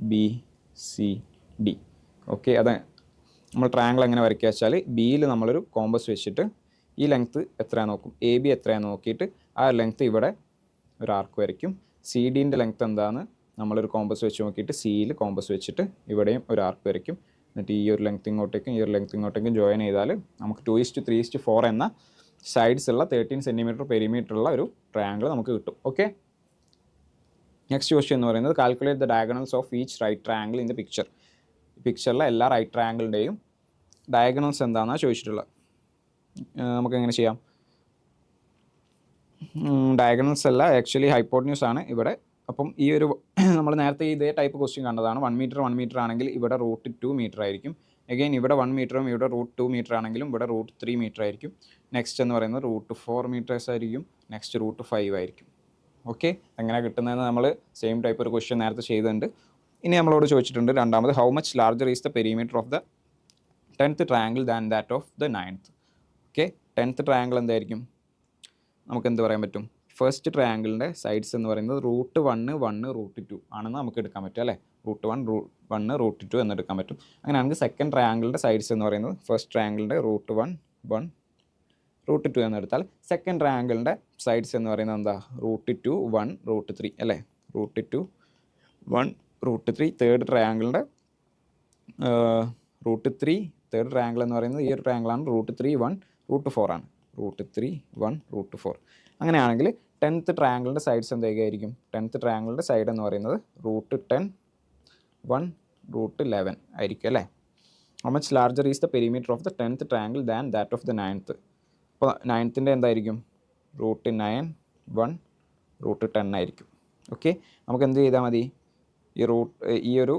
ABCD ഓക്കെ, അത് നമ്മൾ ട്രയാങ്കിൾ എങ്ങനെ വരയ്ക്കുക വെച്ചാൽ ബിയിൽ നമ്മളൊരു കോമ്പസ് വെച്ചിട്ട് ഈ ലെങ്ത്ത് എത്രയാണ് നോക്കും, AB എത്രയാണെന്ന് നോക്കിയിട്ട് ആ ലെങ്ത്ത് ഇവിടെ ഒരു ആർക്ക് വരയ്ക്കും. CD-ൻ്റെ ലെങ്ത്ത് എന്താണെന്ന് നമ്മളൊരു കോമ്പസ് വെച്ച് നോക്കിയിട്ട് സിയിൽ കോമ്പസ് വെച്ചിട്ട് ഇവിടെയും ഒരു ആർക്ക് വരയ്ക്കും. എന്നിട്ട് ഈ ഒരു ലെങ്ത്ത് ഇങ്ങോട്ടേക്കും ഈ ഒരു ലെങ്ത്ത് ഇങ്ങോട്ടേക്കും ജോയിൻ ചെയ്താൽ നമുക്ക് 2:3:4 എന്ന സൈഡ്സ് ഉള്ള 13 സെൻറ്റിമീറ്റർ പെരിമീറ്ററുള്ള ഒരു ട്രയാങ്കിൾ നമുക്ക് കിട്ടും. ഓക്കെ, നെക്സ്റ്റ് ക്വസ്റ്റ്യൻ എന്ന് പറയുന്നത് calculate the diagonals of each right triangle in the picture. പിക്ചറിലെ എല്ലാ റൈറ്റ് ട്രയാങ്കിളിൻ്റെയും ഡയഗണൽസ് എന്താണെന്നാണ് ചോദിച്ചിട്ടുള്ളത്. നമുക്ക് എങ്ങനെ ചെയ്യാം, ഡയഗണൽസ് അല്ല ആക്ച്വലി ഹൈപ്പോട്ടന്യൂസ് ആണ് ഇവിടെ. അപ്പം ഈ ഒരു നമ്മൾ നേരത്തെ ഇതേ ടൈപ്പ് ക്വസ്റ്റ്യൻ കണ്ടതാണ്. 1 മീറ്റർ ആണെങ്കിൽ ഇവിടെ √2 മീറ്റർ ആയിരിക്കും. അഗെയിൻ ഇവിടെ 1 മീറ്ററും ഇവിടെ √2 മീറ്റർ ആണെങ്കിലും ഇവിടെ √3 മീറ്റർ ആയിരിക്കും. നെക്സ്റ്റ് എന്ന് പറയുന്നത് √4 മീറ്റേഴ്സ് ആയിരിക്കും. നെക്സ്റ്റ് √5 ആയിരിക്കും. ഓക്കെ, എങ്ങനെ കിട്ടുന്നതെന്ന് നമ്മൾ സെയിം ടൈപ്പ് ഒരു ക്വസ്റ്റ്യൻ നേരത്തെ ചെയ്തിട്ടുണ്ട്. ഇനി നമ്മളോട് ചോദിച്ചിട്ടുണ്ട് രണ്ടാമത്, how much larger is the perimeter of the 10th triangle than that of the 9th. Okay, 10th triangle എന്തായിരിക്കും, നമുക്ക് എന്ത് പറയാൻ പറ്റും, ഫസ്റ്റ് ട്രയാങ്കിളിൻ്റെ സൈഡ്സ് എന്ന് പറയുന്നത് √1 1 √2 ആണെന്ന് നമുക്ക് എടുക്കാൻ പറ്റും അല്ലേ. റൂട്ട് 1 റൂട്ട് 2 എന്നെടുക്കാൻ പറ്റും. അങ്ങനെയാണെങ്കിൽ സെക്കൻഡ് ട്രയാങ്കിളിൻ്റെ സൈഡ്സ് എന്ന് പറയുന്നത് ഫസ്റ്റ് ട്രയാങ്കിളിൻ്റെ റൂട്ട് 1 റൂട്ട് 2 എന്നെടുത്താൽ സെക്കൻഡ് ട്രയാങ്കിളിൻ്റെ സൈഡ്സ് എന്ന് പറയുന്നത് എന്താ റൂട്ട് 2 1 റൂട്ട് 3 അല്ലേ. റൂട്ട് 2 1 റൂട്ട് 3 തേർഡ് ട്രയാങ്കിളിൻ്റെ റൂട്ട് 3 തേർഡ് ട്രയാങ്കിൾ എന്ന് പറയുന്നത് ഈ ഒരു ട്രയാങ്കിളാണ്. റൂട്ട് 3 1 റൂട്ട് 4 ആണ്. Root 3 1 root 4. അങ്ങനെയാണെങ്കിൽ 10th ട്രയാങ്കിളിൻ്റെ സൈഡ്സ് എന്തൊക്കെയായിരിക്കും? 10th ട്രയാങ്കിളിൻ്റെ സൈഡ് എന്ന് പറയുന്നത് റൂട്ട് 10 1 റൂട്ട് 11 ആയിരിക്കും അല്ലേ. How much larger is the perimeter of the 10th triangle than that of the 9th? അപ്പോൾ 9th എന്തായിരിക്കും? റൂട്ട് 9 1 റൂട്ട് 10 ആയിരിക്കും. ഓക്കെ, നമുക്ക് എന്ത് ചെയ്താൽ മതി? ഈ ഒരു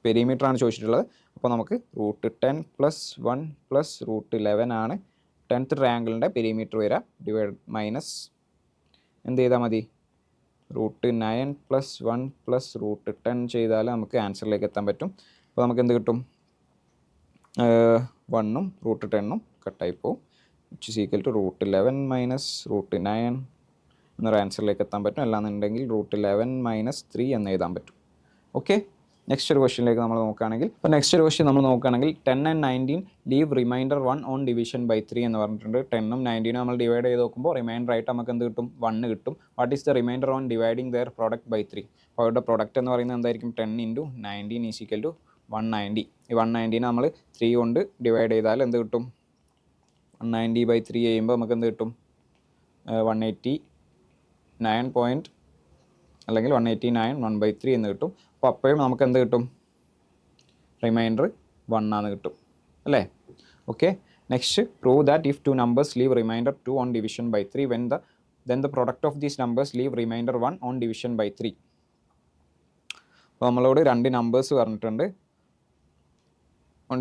പെരിമീറ്ററാണ് ചോദിച്ചിട്ടുള്ളത്. അപ്പോൾ നമുക്ക് റൂട്ട് 10 + 1 + റൂട്ട് 11 ആണ് 10th ട്രയാങ്കിളിൻ്റെ പെരിമീറ്റർ വരിക. ഡിവൈഡ് മൈനസ് എന്ത് ചെയ്താൽ മതി? റൂട്ട് 9 + 1 + റൂട്ട് 10 ചെയ്താൽ നമുക്ക് ആൻസറിലേക്ക് എത്താൻ പറ്റും. അപ്പോൾ നമുക്ക് എന്ത് കിട്ടും? 1ഉം റൂട്ട് 10ഉം കട്ടായി പോകും. Which is equal to root 11 - root 9 എന്നൊരു ആൻസറിലേക്ക് എത്താൻ പറ്റും. അല്ലാന്നുണ്ടെങ്കിൽ റൂട്ട് 11 - 3 എന്ന് എഴുതാൻ പറ്റും. ഓക്കെ, നെക്സ്റ്റ് ഒരു ക്വസ്റ്റ്യനിലേക്ക് നമ്മൾ നോക്കുകയാണെങ്കിൽ, അപ്പോൾ നെക്സ്റ്റ് ഒരു ക്വസ്റ്റ്യൻ നമ്മൾ നോക്കുകയാണെങ്കിൽ 10 and 19 leave remainder 1 on division by 3 എന്ന് പറഞ്ഞിട്ടുണ്ട്. 10ഉം 19ഉം നമ്മൾ ഡിവൈഡ് ചെയ്ത് നോക്കുമ്പോൾ റിമൈൻഡർ ആയിട്ട് നമുക്ക് എന്ത് കിട്ടും? 1 കിട്ടും. What is the remainder on dividing their product by 3? അപ്പോൾ അവരുടെ പ്രോഡക്റ്റ് എന്ന് പറയുന്നത് എന്തായിരിക്കും? 10 × 19 = 190. ഈ 190 നമ്മൾ 3 കൊണ്ട് ഡിവൈഡ് ചെയ്താൽ എന്ത് കിട്ടും? 190/3 ചെയ്യുമ്പോൾ നമുക്ക് എന്ത് കിട്ടും? 189 അല്ലെങ്കിൽ 189 1/3 എന്ന് കിട്ടും. അപ്പോൾ അപ്പോഴും നമുക്ക് എന്ത് കിട്ടും? റിമൈൻഡർ 1 ആണ് കിട്ടും അല്ലേ. Okay, next prove that if 2 numbers leave remainder 2 on division by 3 then the product of these numbers leave remainder 1 on division by 3. അപ്പോൾ നമ്മളോട് 2 നമ്പേഴ്സ് പറഞ്ഞിട്ടുണ്ട്. ഓൺ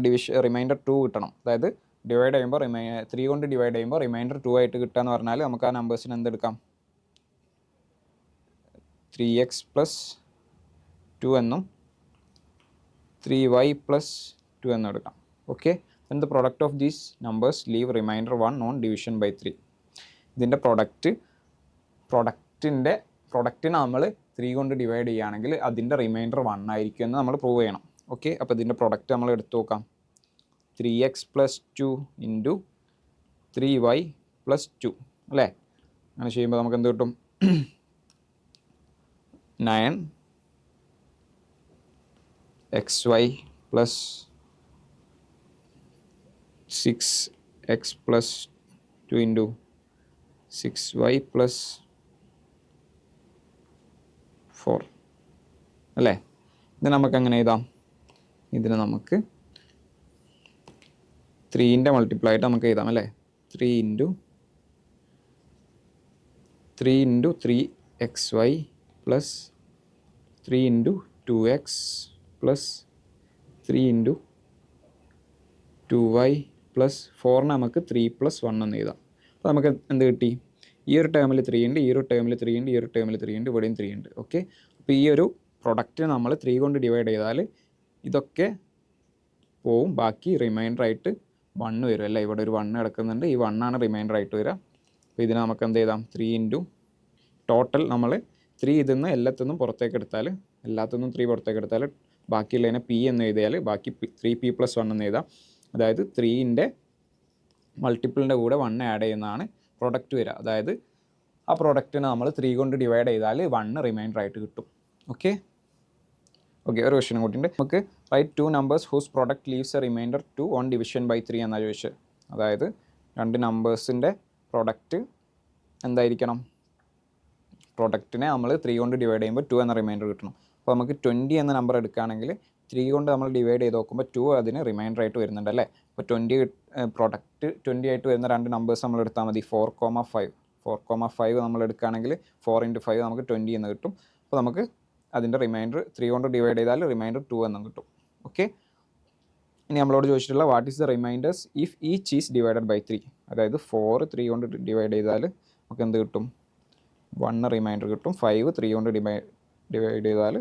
റിമൈൻഡർ 2 കിട്ടണം. അതായത് ഡിവൈഡ് ചെയ്യുമ്പോൾ 3 കൊണ്ട് ഡിവൈഡ് ചെയ്യുമ്പോൾ റിമൈൻഡർ 2 ആയിട്ട് കിട്ടുക എന്ന് പറഞ്ഞാൽ നമുക്ക് ആ നമ്പേഴ്സിന് എന്തെടുക്കാം? 3x + 2 എന്നും 3y + 2 എന്നും എടുക്കാം. Okay, then the product of these numbers leave remainder 1 on division by 3. ഇതിൻ്റെ പ്രൊഡക്റ്റിനെ നമ്മൾ 3 കൊണ്ട് ഡിവൈഡ് ചെയ്യുകയാണെങ്കിൽ അതിൻ്റെ റിമൈൻഡർ 1 ആയിരിക്കും എന്ന് നമ്മൾ പ്രൂവ് ചെയ്യണം. ഓക്കെ, അപ്പോൾ ഇതിൻ്റെ പ്രൊഡക്റ്റ് നമ്മൾ എടുത്തു നോക്കാം. 3x + 2 × 3y + 2 അല്ലേ. അങ്ങനെ ചെയ്യുമ്പോൾ നമുക്ക് എന്ത് കിട്ടും? 9xy + 6x + 2 × 6y + 4 അല്ലേ. ഇത് നമുക്ക് എങ്ങനെ എഴുതാം? ഇതിന് നമുക്ക് 3ൻ്റെ മൾട്ടിപ്ലൈ ആയിട്ട് നമുക്ക് എഴുതാം അല്ലേ. 3 × 3xy + 3 × 2x + 3 × 2y + 4 നമുക്ക് 3 + 1 എന്ന് എഴുതാം. അപ്പോൾ നമുക്ക് എന്ത് കിട്ടി? ഈ ഒരു ടേമിൽ 3 ഉണ്ട്, ഈ ഒരു ടേമിൽ 3 ഉണ്ട്, ഈ ഒരു ടേമിൽ 3 ഉണ്ട്, ഇവിടെയും 3 ഉണ്ട്. ഓക്കെ, അപ്പോൾ ഈ ഒരു പ്രൊഡക്റ്റ് നമ്മൾ 3 കൊണ്ട് ഡിവൈഡ് ചെയ്താൽ ഇതൊക്കെ പോവും. ബാക്കി റിമൈൻഡർ ആയിട്ട് 1 വരും അല്ലേ. ഇവിടെ ഒരു 1 കിടക്കുന്നുണ്ട്, ഈ 1 ആണ് റിമൈൻഡർ ആയിട്ട് വരിക. അപ്പോൾ ഇതിന് നമുക്ക് എന്ത് ചെയ്താം? 3 × ടോട്ടൽ നമ്മൾ 3 ഇതിൽ എല്ലാത്തുനിന്നും പുറത്തേക്ക് എടുത്താൽ, എല്ലാത്തുനിന്നും 3 പുറത്തേക്ക് എടുത്താൽ ബാക്കിയുള്ളതിനെ P എന്ന് എഴുതിയാൽ ബാക്കി 3P + 1 എന്ന് എഴുതാം. അതായത് 3ൻ്റെ മൾട്ടിപ്പിളിൻ്റെ കൂടെ 1 ആഡ് ചെയ്യുന്നതാണ് പ്രൊഡക്റ്റ് വരിക. അതായത് ആ പ്രൊഡക്റ്റിനെ നമ്മൾ 3 കൊണ്ട് ഡിവൈഡ് ചെയ്താൽ 1 റിമൈൻഡർ ആയിട്ട് കിട്ടും. ഓക്കെ, ഒരു ക്വസ്റ്റ്യൻ കൂട്ടിയുണ്ട്. നമുക്ക് write 2 numbers whose product leaves a remainder 2 on division by 3 എന്നാണ് ചോദിച്ചത്. അതായത് 2 നമ്പേഴ്സിൻ്റെ പ്രൊഡക്റ്റ് എന്തായിരിക്കണം? പ്രൊഡക്റ്റിനെ നമ്മൾ 3 കൊണ്ട് ഡിവൈഡ് ചെയ്യുമ്പോൾ 2 എന്ന റിമൈൻഡർ കിട്ടണം. അപ്പോൾ നമുക്ക് 20 എന്ന നമ്പർ എടുക്കുകയാണെങ്കിൽ 3 കൊണ്ട് നമ്മൾ ഡിവൈഡ് ചെയ്ത് നോക്കുമ്പോൾ 2 അതിന് റിമൈൻഡർ ആയിട്ട് വരുന്നുണ്ട് അല്ലേ. അപ്പോൾ 20 പ്രൊഡക്റ്റ് 20 ആയിട്ട് വരുന്ന 2 നമ്പേഴ്സ് നമ്മൾ എടുത്താൽ മതി. 4,5 നമ്മൾ എടുക്കുകയാണെങ്കിൽ 4 × 5 നമുക്ക് 20 എന്ന് കിട്ടും. അപ്പോൾ നമുക്ക് അതിൻ്റെ റിമൈൻഡർ 3 കൊണ്ട് ഡിവൈഡ് ചെയ്താൽ റിമൈൻഡർ 2 എന്നും കിട്ടും. ഓക്കെ, ഇനി നമ്മളോട് ചോദിച്ചിട്ടുള്ള what is the remainders if each is divided by 3? അതായത് 4 3 കൊണ്ട് ഡിവൈഡ് ചെയ്താൽ നമുക്ക് എന്ത് കിട്ടും? 1 റിമൈൻഡർ കിട്ടും. 5 3 കൊണ്ട് ഡിവൈഡ് ചെയ്താൽ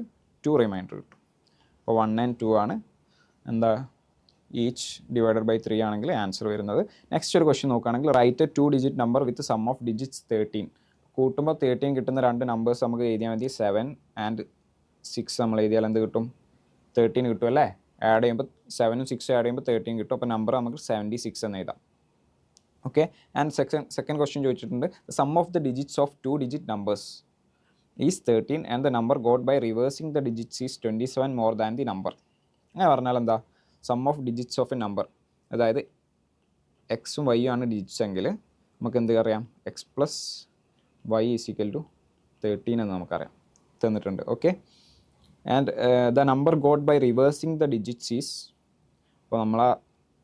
2 റിമൈൻഡർ കിട്ടും. അപ്പോൾ 1 and 2 ആണ് എന്താ ഈച്ച് ഡിവൈഡഡ് ബൈ 3 ആണെങ്കിൽ ആൻസർ വരുന്നത്. നെക്സ്റ്റ് ഒരു ക്വസ്റ്റ്യൻ നോക്കുകയാണെങ്കിൽ write a 2-digit number with sum of digits 13. കൂട്ടുമ്പോൾ 13 കിട്ടുന്ന 2 നമ്പേഴ്സ് നമുക്ക് എഴുതിയാൽ മതി. 7 and 6 നമ്മൾ എഴുതിയാൽ എന്ത് കിട്ടും? 13 കിട്ടും അല്ലേ? ആഡ് ചെയ്യുമ്പോൾ 7ഉം 6ഉം ആഡ് ചെയ്യുമ്പോൾ 13 കിട്ടും. അപ്പോൾ നമ്പർ നമുക്ക് 76 എന്ന് എഴുതാം. ഓക്കെ. ആൻഡ് സെക്കൻഡ് ക്വസ്റ്റ്യൻ ചോദിച്ചിട്ടുണ്ട്, sum of the digits of 2 digit numbers is 13 and the number got by reversing the digits is 27 more than the number. അങ്ങനെ പറഞ്ഞാൽ എന്താ? Sum of digits of a number, അതായത് എക്സും വൈയും ആണ് digits എങ്കിൽ നമുക്ക് എന്ത് അറിയാം? X plus y is equal to 13 എന്ന് നമുക്കറിയാം, തന്നിട്ടുണ്ട്. Okay. And the number got by reversing the digits is, അപ്പോൾ നമ്മൾ ആ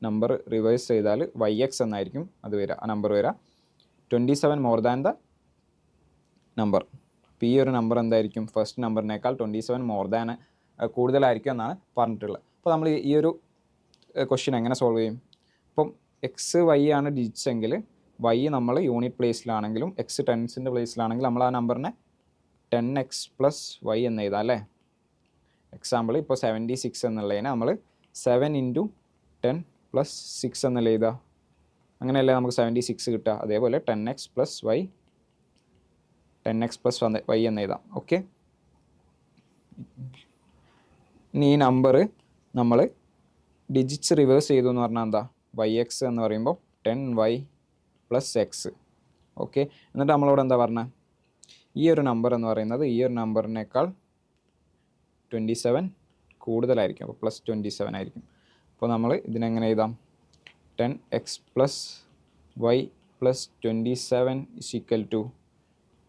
നമ്പർ റിവേഴ്സ് ചെയ്താൽ വൈ എക്സ് എന്നായിരിക്കും അത് വരിക, ആ നമ്പർ വരിക 27 മോർ ദാൻ ദ നമ്പർ. അപ്പോൾ ഈ ഒരു നമ്പർ എന്തായിരിക്കും? ഫസ്റ്റ് നമ്പറിനേക്കാൾ 27 മോർ ദാൻ കൂടുതലായിരിക്കും എന്നാണ് പറഞ്ഞിട്ടുള്ളത്. അപ്പോൾ നമ്മൾ ഈ ഒരു ക്വസ്റ്റ്യൻ എങ്ങനെ സോൾവ് ചെയ്യും? ഇപ്പം എക്സ് വൈ ആണ് ഡിജിറ്റ്സ് എങ്കിൽ വൈ നമ്മൾ യൂണിറ്റ് പ്ലേസിലാണെങ്കിലും എക്സ് ടെൻസിൻ്റെ പ്ലേസിലാണെങ്കിലും നമ്മൾ ആ നമ്പറിനെ 10x പ്ലസ് വൈ എന്ന് എഴുതാം അല്ലേ? എക്സാമ്പിൾ ഇപ്പോൾ 76 എന്നുള്ളതിനെ നമ്മൾ 7 × 10 പ്ലസ് 6 എന്നല്ലേ എഴുതുക? അങ്ങനെയല്ലേ നമുക്ക് 76 കിട്ടുക. അതേപോലെ 10x plus Y, 10x plus Y എന്ന് എഴുതാം. ഓക്കെ. ഇനി ഈ നമ്പർ നമ്മൾ ഡിജിറ്റ്സ് റിവേഴ്സ് ചെയ്തു എന്ന് പറഞ്ഞാൽ എന്താ? വൈ എക്സ് എന്ന് പറയുമ്പോൾ 10y പ്ലസ് എക്സ്. ഓക്കെ. എന്നിട്ട് നമ്മളോട് എന്താ പറഞ്ഞത്? ഈ ഒരു നമ്പർ എന്ന് പറയുന്നത് ഈ ഒരു നമ്പറിനേക്കാൾ 27 കൂടുതലായിരിക്കും, അപ്പോൾ പ്ലസ് 27 ആയിരിക്കും. അപ്പോൾ നമ്മൾ ഇതിനെങ്ങനെ എഴുതാം? 10x plus y plus 27 is equal to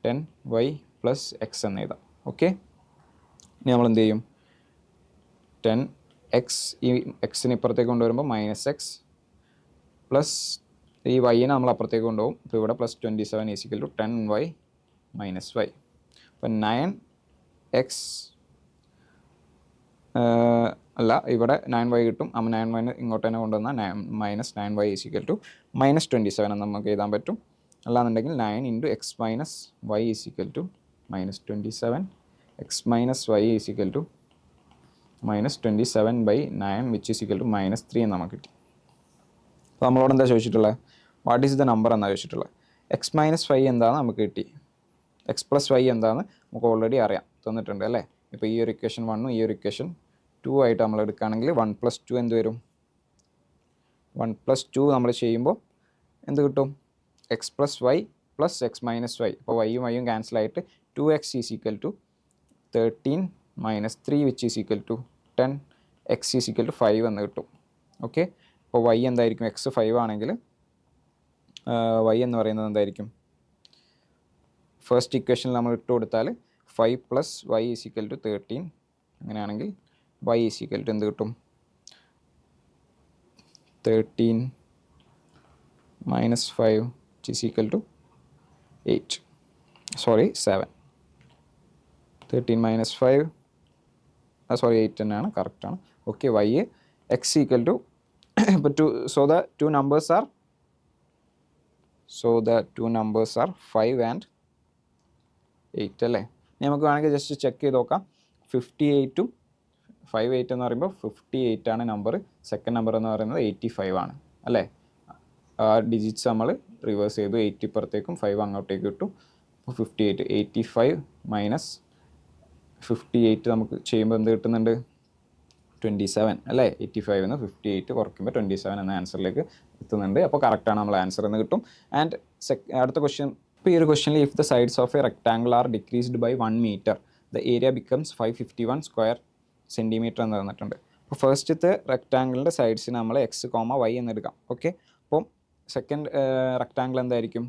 10y plus x എന്ന് എഴുതാം. ഓക്കെ. ഇനി നമ്മൾ എന്ത് ചെയ്യും? 10x ഈ എക്സിന് ഇപ്പുറത്തേക്ക് കൊണ്ടുവരുമ്പോൾ മൈനസ് എക്സ് പ്ലസ് ഈ വൈനെ നമ്മൾ അപ്പുറത്തേക്ക് കൊണ്ടുപോകും. അപ്പോൾ ഇവിടെ plus 27 is equal to 10y minus y. അപ്പോൾ 9x അല്ല, ഇവിടെ 9y കിട്ടും. അപ്പോൾ 9y ഇങ്ങോട്ട് തന്നെ കൊണ്ടുവന്നാൽ minus 9y is equal to minus 27 എന്ന് നമുക്ക് എഴുതാൻ പറ്റും. അല്ലാന്നുണ്ടെങ്കിൽ 9 × x minus y is equal to minus 27, x minus y is equal to minus 27/9 which is equal to minus 3 എന്ന് നമുക്ക് കിട്ടി. അപ്പോൾ നമ്മളോട് എന്താ ചോദിച്ചിട്ടുള്ളത്? വാട്ട് ഈസ് ദ നമ്പർ എന്നാണ് ചോദിച്ചിട്ടുള്ളത്. എക്സ് മൈനസ് വൈ എന്താണെന്ന് നമുക്ക് കിട്ടി. എക്സ് പ്ലസ് വൈ എന്താണെന്ന് നമുക്ക് ഓൾറെഡി അറിയാം, തന്നിട്ടുണ്ട് അല്ലേ? ഇപ്പോൾ ഈ ഒരു ഇക്വേഷൻ 1ഉം ഈ ഒരു ഇക്വേഷൻ 2 ആയിട്ട് നമ്മൾ എടുക്കുകയാണെങ്കിൽ 1 + 2 എന്ത് വരും? 1 + 2 നമ്മൾ ചെയ്യുമ്പോൾ എന്ത് കിട്ടും? X plus y plus x minus y. അപ്പോൾ വൈയും വൈയും ക്യാൻസലായിട്ട് 2x is equal to 13 minus 3 which is equal to 10, x is equal to 5 എന്ന് കിട്ടും. ഓക്കെ. അപ്പോൾ വൈ എന്തായിരിക്കും? എക്സ് 5 ആണെങ്കിൽ വൈ എന്ന് പറയുന്നത് എന്തായിരിക്കും? ഫസ്റ്റ് ഇക്വേഷനിൽ നമ്മൾ ഇട്ട് കൊടുത്താൽ 5 + y ഈസ് ഈക്വൽ ടു 13. അങ്ങനെയാണെങ്കിൽ y ഈസ് ഈക്വൽ ടു എന്ത് കിട്ടും? 13 minus 5 is equal to 8. Sorry 7. 13 minus 5 8 തന്നെയാണ്, കറക്റ്റാണ്. Okay. y x equal to ഇപ്പോൾ 2. So the two numbers are 5 and 8 അല്ലേ? നമുക്ക് വേണമെങ്കിൽ ജസ്റ്റ് ചെക്ക് ചെയ്ത് നോക്കാം. 58ഉം 58 എന്ന് പറയുമ്പോൾ 58 ആണ് നമ്പർ. സെക്കൻഡ് നമ്പർ എന്ന് പറയുന്നത് 85 ആണ് അല്ലേ? ആ ഡിജിറ്റ്സ് നമ്മൾ റിവേഴ്സ് ചെയ്തു. 80 ഇപ്പുറത്തേക്കും 5 അങ്ങോട്ടേക്ക് കിട്ടും. അപ്പോൾ 58, 85 മൈനസ് 58 നമുക്ക് ചെയ്യുമ്പോൾ എന്ത് കിട്ടുന്നുണ്ട്? 27 അല്ലേ? 85 എന്ന് 58 കുറയ്ക്കുമ്പോൾ 27 എന്ന ആൻസറിലേക്ക് എത്തുന്നുണ്ട്. അപ്പോൾ കറക്റ്റാണ് നമ്മൾ ആൻസർ എന്ന് കിട്ടും. ആൻഡ് അടുത്ത ക്വസ്റ്റ്യൻ, ഇപ്പോൾ ഈ ഒരു ക്വസ്റ്റ്യനിൽ if the sides of a rectangle are decreased by 1 metre the area becomes 551 square centimetre എന്ന് തന്നിട്ടുണ്ട്. അപ്പോൾ ഫസ്റ്റത്തെ റെക്ടാങ്കിളിൻ്റെ സൈഡ്സിന് നമ്മൾ എക്സ് കോമ വൈ എന്ന് എടുക്കാം. ഓക്കെ. അപ്പം സെക്കൻഡ് റെക്ടാങ്കിൾ എന്തായിരിക്കും?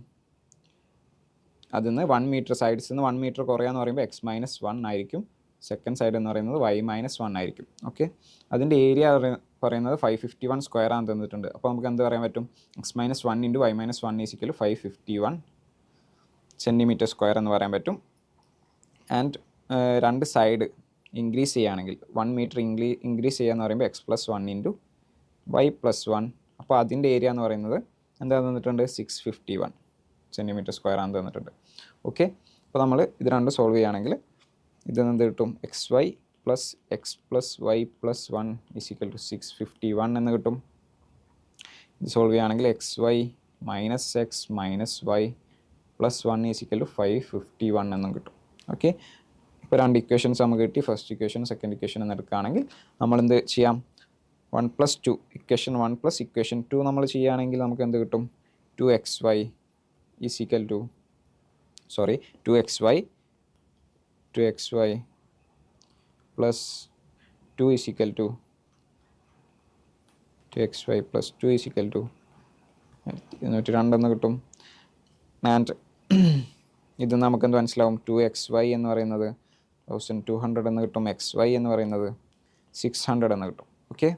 അതിൽ 1 മീറ്റർ, സൈഡ്സിൽ നിന്ന് 1 മീറ്റർ കുറയാന്ന് പറയുമ്പോൾ x മൈനസ് 1 ആയിരിക്കും. സെക്കൻഡ് സൈഡ് എന്ന് പറയുന്നത് y മൈനസ് 1 ആയിരിക്കും. ഓക്കെ. അതിൻ്റെ ഏരിയ പറയുന്നത് 551 സ്ക്വയർ ആണ് തന്നിട്ടുണ്ട്. അപ്പോൾ നമുക്ക് എന്ത് പറയാൻ പറ്റും? x minus 1 × y minus 1 is equal 551 centimetre square എന്ന് പറയാൻ പറ്റും. ആൻഡ് രണ്ട് സൈഡ് ഇൻക്രീസ് ചെയ്യുകയാണെങ്കിൽ 1 മീറ്റർ ഇൻക്രീസ് ചെയ്യാന്ന് പറയുമ്പോൾ x പ്ലസ് 1 × y പ്ലസ് 1. അപ്പോൾ അതിൻ്റെ ഏരിയ എന്ന് പറയുന്നത് എന്താ തന്നിട്ടുണ്ട്? 651 സെൻറ്റിമീറ്റർ സ്ക്വയർ ആണ് തന്നിട്ടുണ്ട്. ഓക്കെ. അപ്പോൾ നമ്മൾ ഇത് രണ്ട് സോൾവ് ചെയ്യുകയാണെങ്കിൽ ഇത് എന്ത് കിട്ടും? xy plus x plus y plus 1 is equal to 651 എന്ന് കിട്ടും. ഇത് സോൾവ് ചെയ്യുകയാണെങ്കിൽ xy minus x minus y plus 1 is equal to 551 എന്നും കിട്ടും. ഓക്കെ. ഇപ്പോൾ 2 ഇക്വേഷൻസ് നമുക്ക് കിട്ടി. ഫസ്റ്റ് ഇക്വേഷൻ സെക്കൻഡ് ഇക്വേഷൻ എന്ന് എടുക്കുകയാണെങ്കിൽ നമ്മൾ എന്ത് ചെയ്യാം? 1+2 ഇക്വേഷൻ 1 പ്ലസ് ഇക്വേഷൻ 2 നമ്മൾ ചെയ്യുകയാണെങ്കിൽ നമുക്ക് എന്ത് കിട്ടും? 2xy is equal to 2xy plus 2 is equal to 2xy plus 2 is equal to 202 എന്ന് കിട്ടും. ആൻഡ് ഇത് നമുക്ക് എന്ത് മനസ്സിലാവും? 2xy എന്ന് പറയുന്നത് 1200 എന്ന് കിട്ടും. xy എന്ന് പറയുന്നത് 600 എന്ന് കിട്ടും. ഓക്കെ,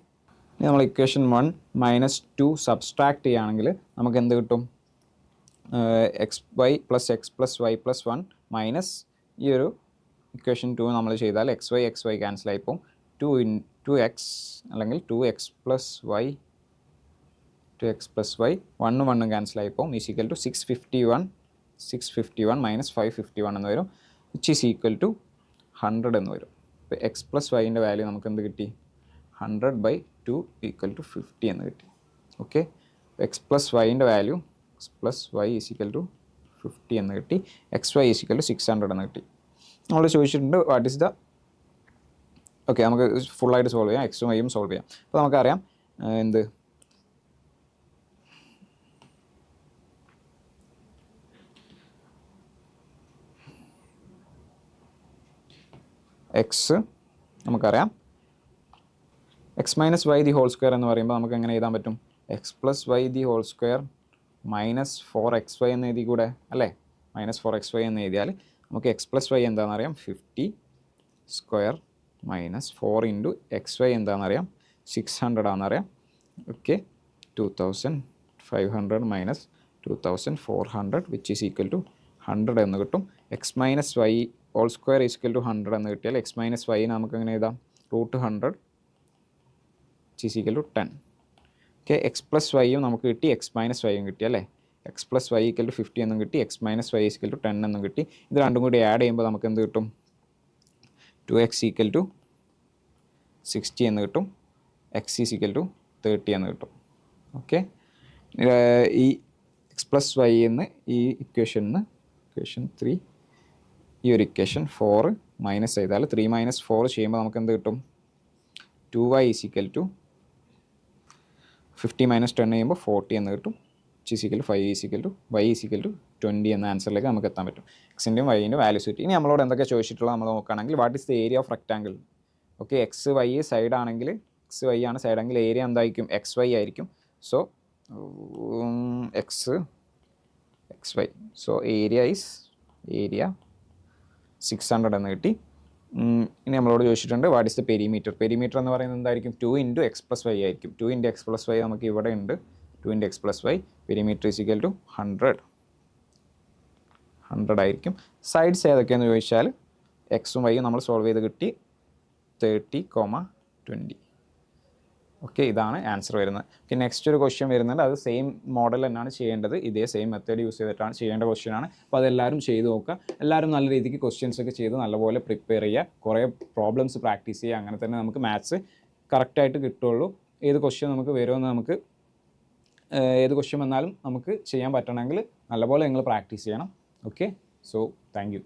ഇനി നമ്മൾ ഇക്വേഷൻ 1 -2 സബ്സ്ട്രാക്ട് ചെയ്യുകയാണെങ്കിൽ നമുക്ക് എന്ത് കിട്ടും? xy plus x plus y plus 1 minus ഈ ഒരു ഇക്വേഷൻ 2 നമ്മൾ ചെയ്താൽ xy ക്യാൻസൽ ആയിപ്പോൾ 2x അല്ലെങ്കിൽ 2x പ്ലസ് y 1 ക്യാൻസൽ ആയിപ്പോൾ ഈസ് ഈക്വൽ ടു 651 മൈനസ് 551 എന്ന് വരും, വിച്ച് ഈസ് ഈക്വൽ ടു 100 എന്ന് വരും. ഇപ്പോൾ എക്സ് പ്ലസ് വൈൻ്റെ വാല്യൂ നമുക്ക് എന്ത് കിട്ടി? 100/2 ഈക്വൽ ടു 50 എന്ന് കിട്ടി. ഓക്കെ, എക്സ് പ്ലസ് വൈൻ്റെ value plus y is equal to 50 എന്ന് കിട്ടി. xy ഈസ് ഈക്വൽ ടു 600 എന്ന് കിട്ടി. നമ്മൾ ചോദിച്ചിട്ടുണ്ട് വാട്ട് ഈസ് ദ ഓക്കെ, നമുക്ക് ഫുള്ളായിട്ട് സോൾവ് ചെയ്യാം, എക്സും വൈയും സോൾവ് ചെയ്യാം. അപ്പോൾ നമുക്കറിയാം എന്ത് എക്സ് നമുക്കറിയാം x minus y the whole square എന്ന് പറയുമ്പോൾ നമുക്ക് എങ്ങനെ എഴുതാൻ പറ്റും? X plus y the whole square minus 4xy എന്ന് എഴുതി കൂടെ അല്ലേ? -4xy എന്ന് എഴുതിയാൽ നമുക്ക് എക്സ് പ്ലസ് വൈ എന്താണെന്നറിയാം? 50 സ്ക്വയർ മൈനസ് 4 ഇൻറ്റു xy എന്താണെന്നറിയാം? 600 ആണെന്നറിയാം. Okay, 2500 minus 2400 which is equal to 100 എന്ന് കിട്ടും. X minus y whole square is equal to 100 എന്ന് കിട്ടിയാൽ എക്സ് മൈനസ് വൈ നമുക്ക് എങ്ങനെ എഴുതാം? √100 which is equal to 10. Okay, x plus വൈയും നമുക്ക് കിട്ടി, എക്സ് മൈനസ് വൈയും കിട്ടി അല്ലേ? X plus y equal to 50 എന്നും കിട്ടി, x minus y equal to 10 എന്നും കിട്ടി. ഇത് രണ്ടും കൂടി ആഡ് ചെയ്യുമ്പോൾ നമുക്ക് എന്ത് കിട്ടും? 2x ഈക്വൽ ടു 60 എന്ന് കിട്ടും, എക്സ് ഈസ് ഈക്വൽ ടു 30 എന്ന് കിട്ടും. ഓക്കെ, ഈ എക്സ് പ്ലസ് വൈ എന്ന് ഈ ഇക്വേഷൻ 3 ഈ ഒരു ഇക്വേഷൻ 4 മൈനസ് ചെയ്താൽ 3 - 4 ചെയ്യുമ്പോൾ നമുക്ക് എന്ത് കിട്ടും? 2y ഈസ് ഈക്വൽ ടു 50 - 10 ചെയ്യുമ്പോൾ 40 എന്ന് കിട്ടും. H is equal to 5 is equal to y is equal to 20 എന്ന ആൻസറിലേക്ക് നമുക്ക് എത്താൻ പറ്റും. എക്സിൻ്റെയും വൈൻ്റെയും വാല്യൂസ് കിട്ടി. ഇനി നമ്മളോട് എന്തൊക്കെ ചോദിച്ചിട്ടുള്ളത് നമ്മൾ നോക്കുകയാണെങ്കിൽ what is the area of rectangle? Okay, x y side ആണെങ്കിൽ എക്സ് വൈ ആണ് സൈഡെങ്കിൽ ഏരിയ എന്തായിരിക്കും? XY ആയിരിക്കും. So x y so area 600 എന്ന് കിട്ടി. ഇനി നമ്മളോട് ചോദിച്ചിട്ടുണ്ട് what is the perimeter? Perimeter എന്ന് പറയുന്നത് എന്തായിരിക്കും? 2 ഇൻറ്റു എക്സ് പ്ലസ് വൈ ആയിരിക്കും. 2 ഇൻറ്റു എക്സ് പ്ലസ് വൈ നമുക്ക് ഇവിടെ ഉണ്ട്. 2 into x plus y perimeter is equal to 100 ആയിരിക്കും. സൈഡ്സ് ഏതൊക്കെയാണെന്ന് ചോദിച്ചാൽ എക്സും വൈയും നമ്മൾ സോൾവ് ചെയ്ത് കിട്ടി 30, 20. ഓക്കെ, ഇതാണ് ആൻസർ വരുന്നത്. ഓക്കെ, നെക്സ്റ്റ് ഒരു ക്വസ്റ്റ്യൻ വരുന്നുണ്ട്. അത് സെയിം മോഡൽ തന്നെയാണ് ചെയ്യേണ്ടത്. ഇതേ സെയിം മെത്തേഡ് യൂസ് ചെയ്തിട്ടാണ് ചെയ്യേണ്ട ക്വസ്റ്റ്യൻ ആണ്. അപ്പോൾ അതെല്ലാവരും ചെയ്ത് നോക്കുക. എല്ലാവരും നല്ല രീതിക്ക് ക്വസ്റ്റ്യൻസ് ഒക്കെ ചെയ്ത് നല്ലപോലെ പ്രിപ്പയർ ചെയ്യുക. കുറേ പ്രോബ്ലംസ് പ്രാക്ടീസ് ചെയ്യുക. അങ്ങനെ തന്നെ നമുക്ക് മാത്സ് കറക്റ്റായിട്ട് കിട്ടുള്ളൂ. ഏത് ക്വസ്റ്റ്യൻ നമുക്ക് വരുമെന്ന് നമുക്ക് ഏത് ക്വസ്റ്റ്യൻ വന്നാലും നമുക്ക് ചെയ്യാൻ പറ്റണമെങ്കിൽ നല്ലപോലെ നിങ്ങൾ പ്രാക്ടീസ് ചെയ്യണം. Okay, so thank you.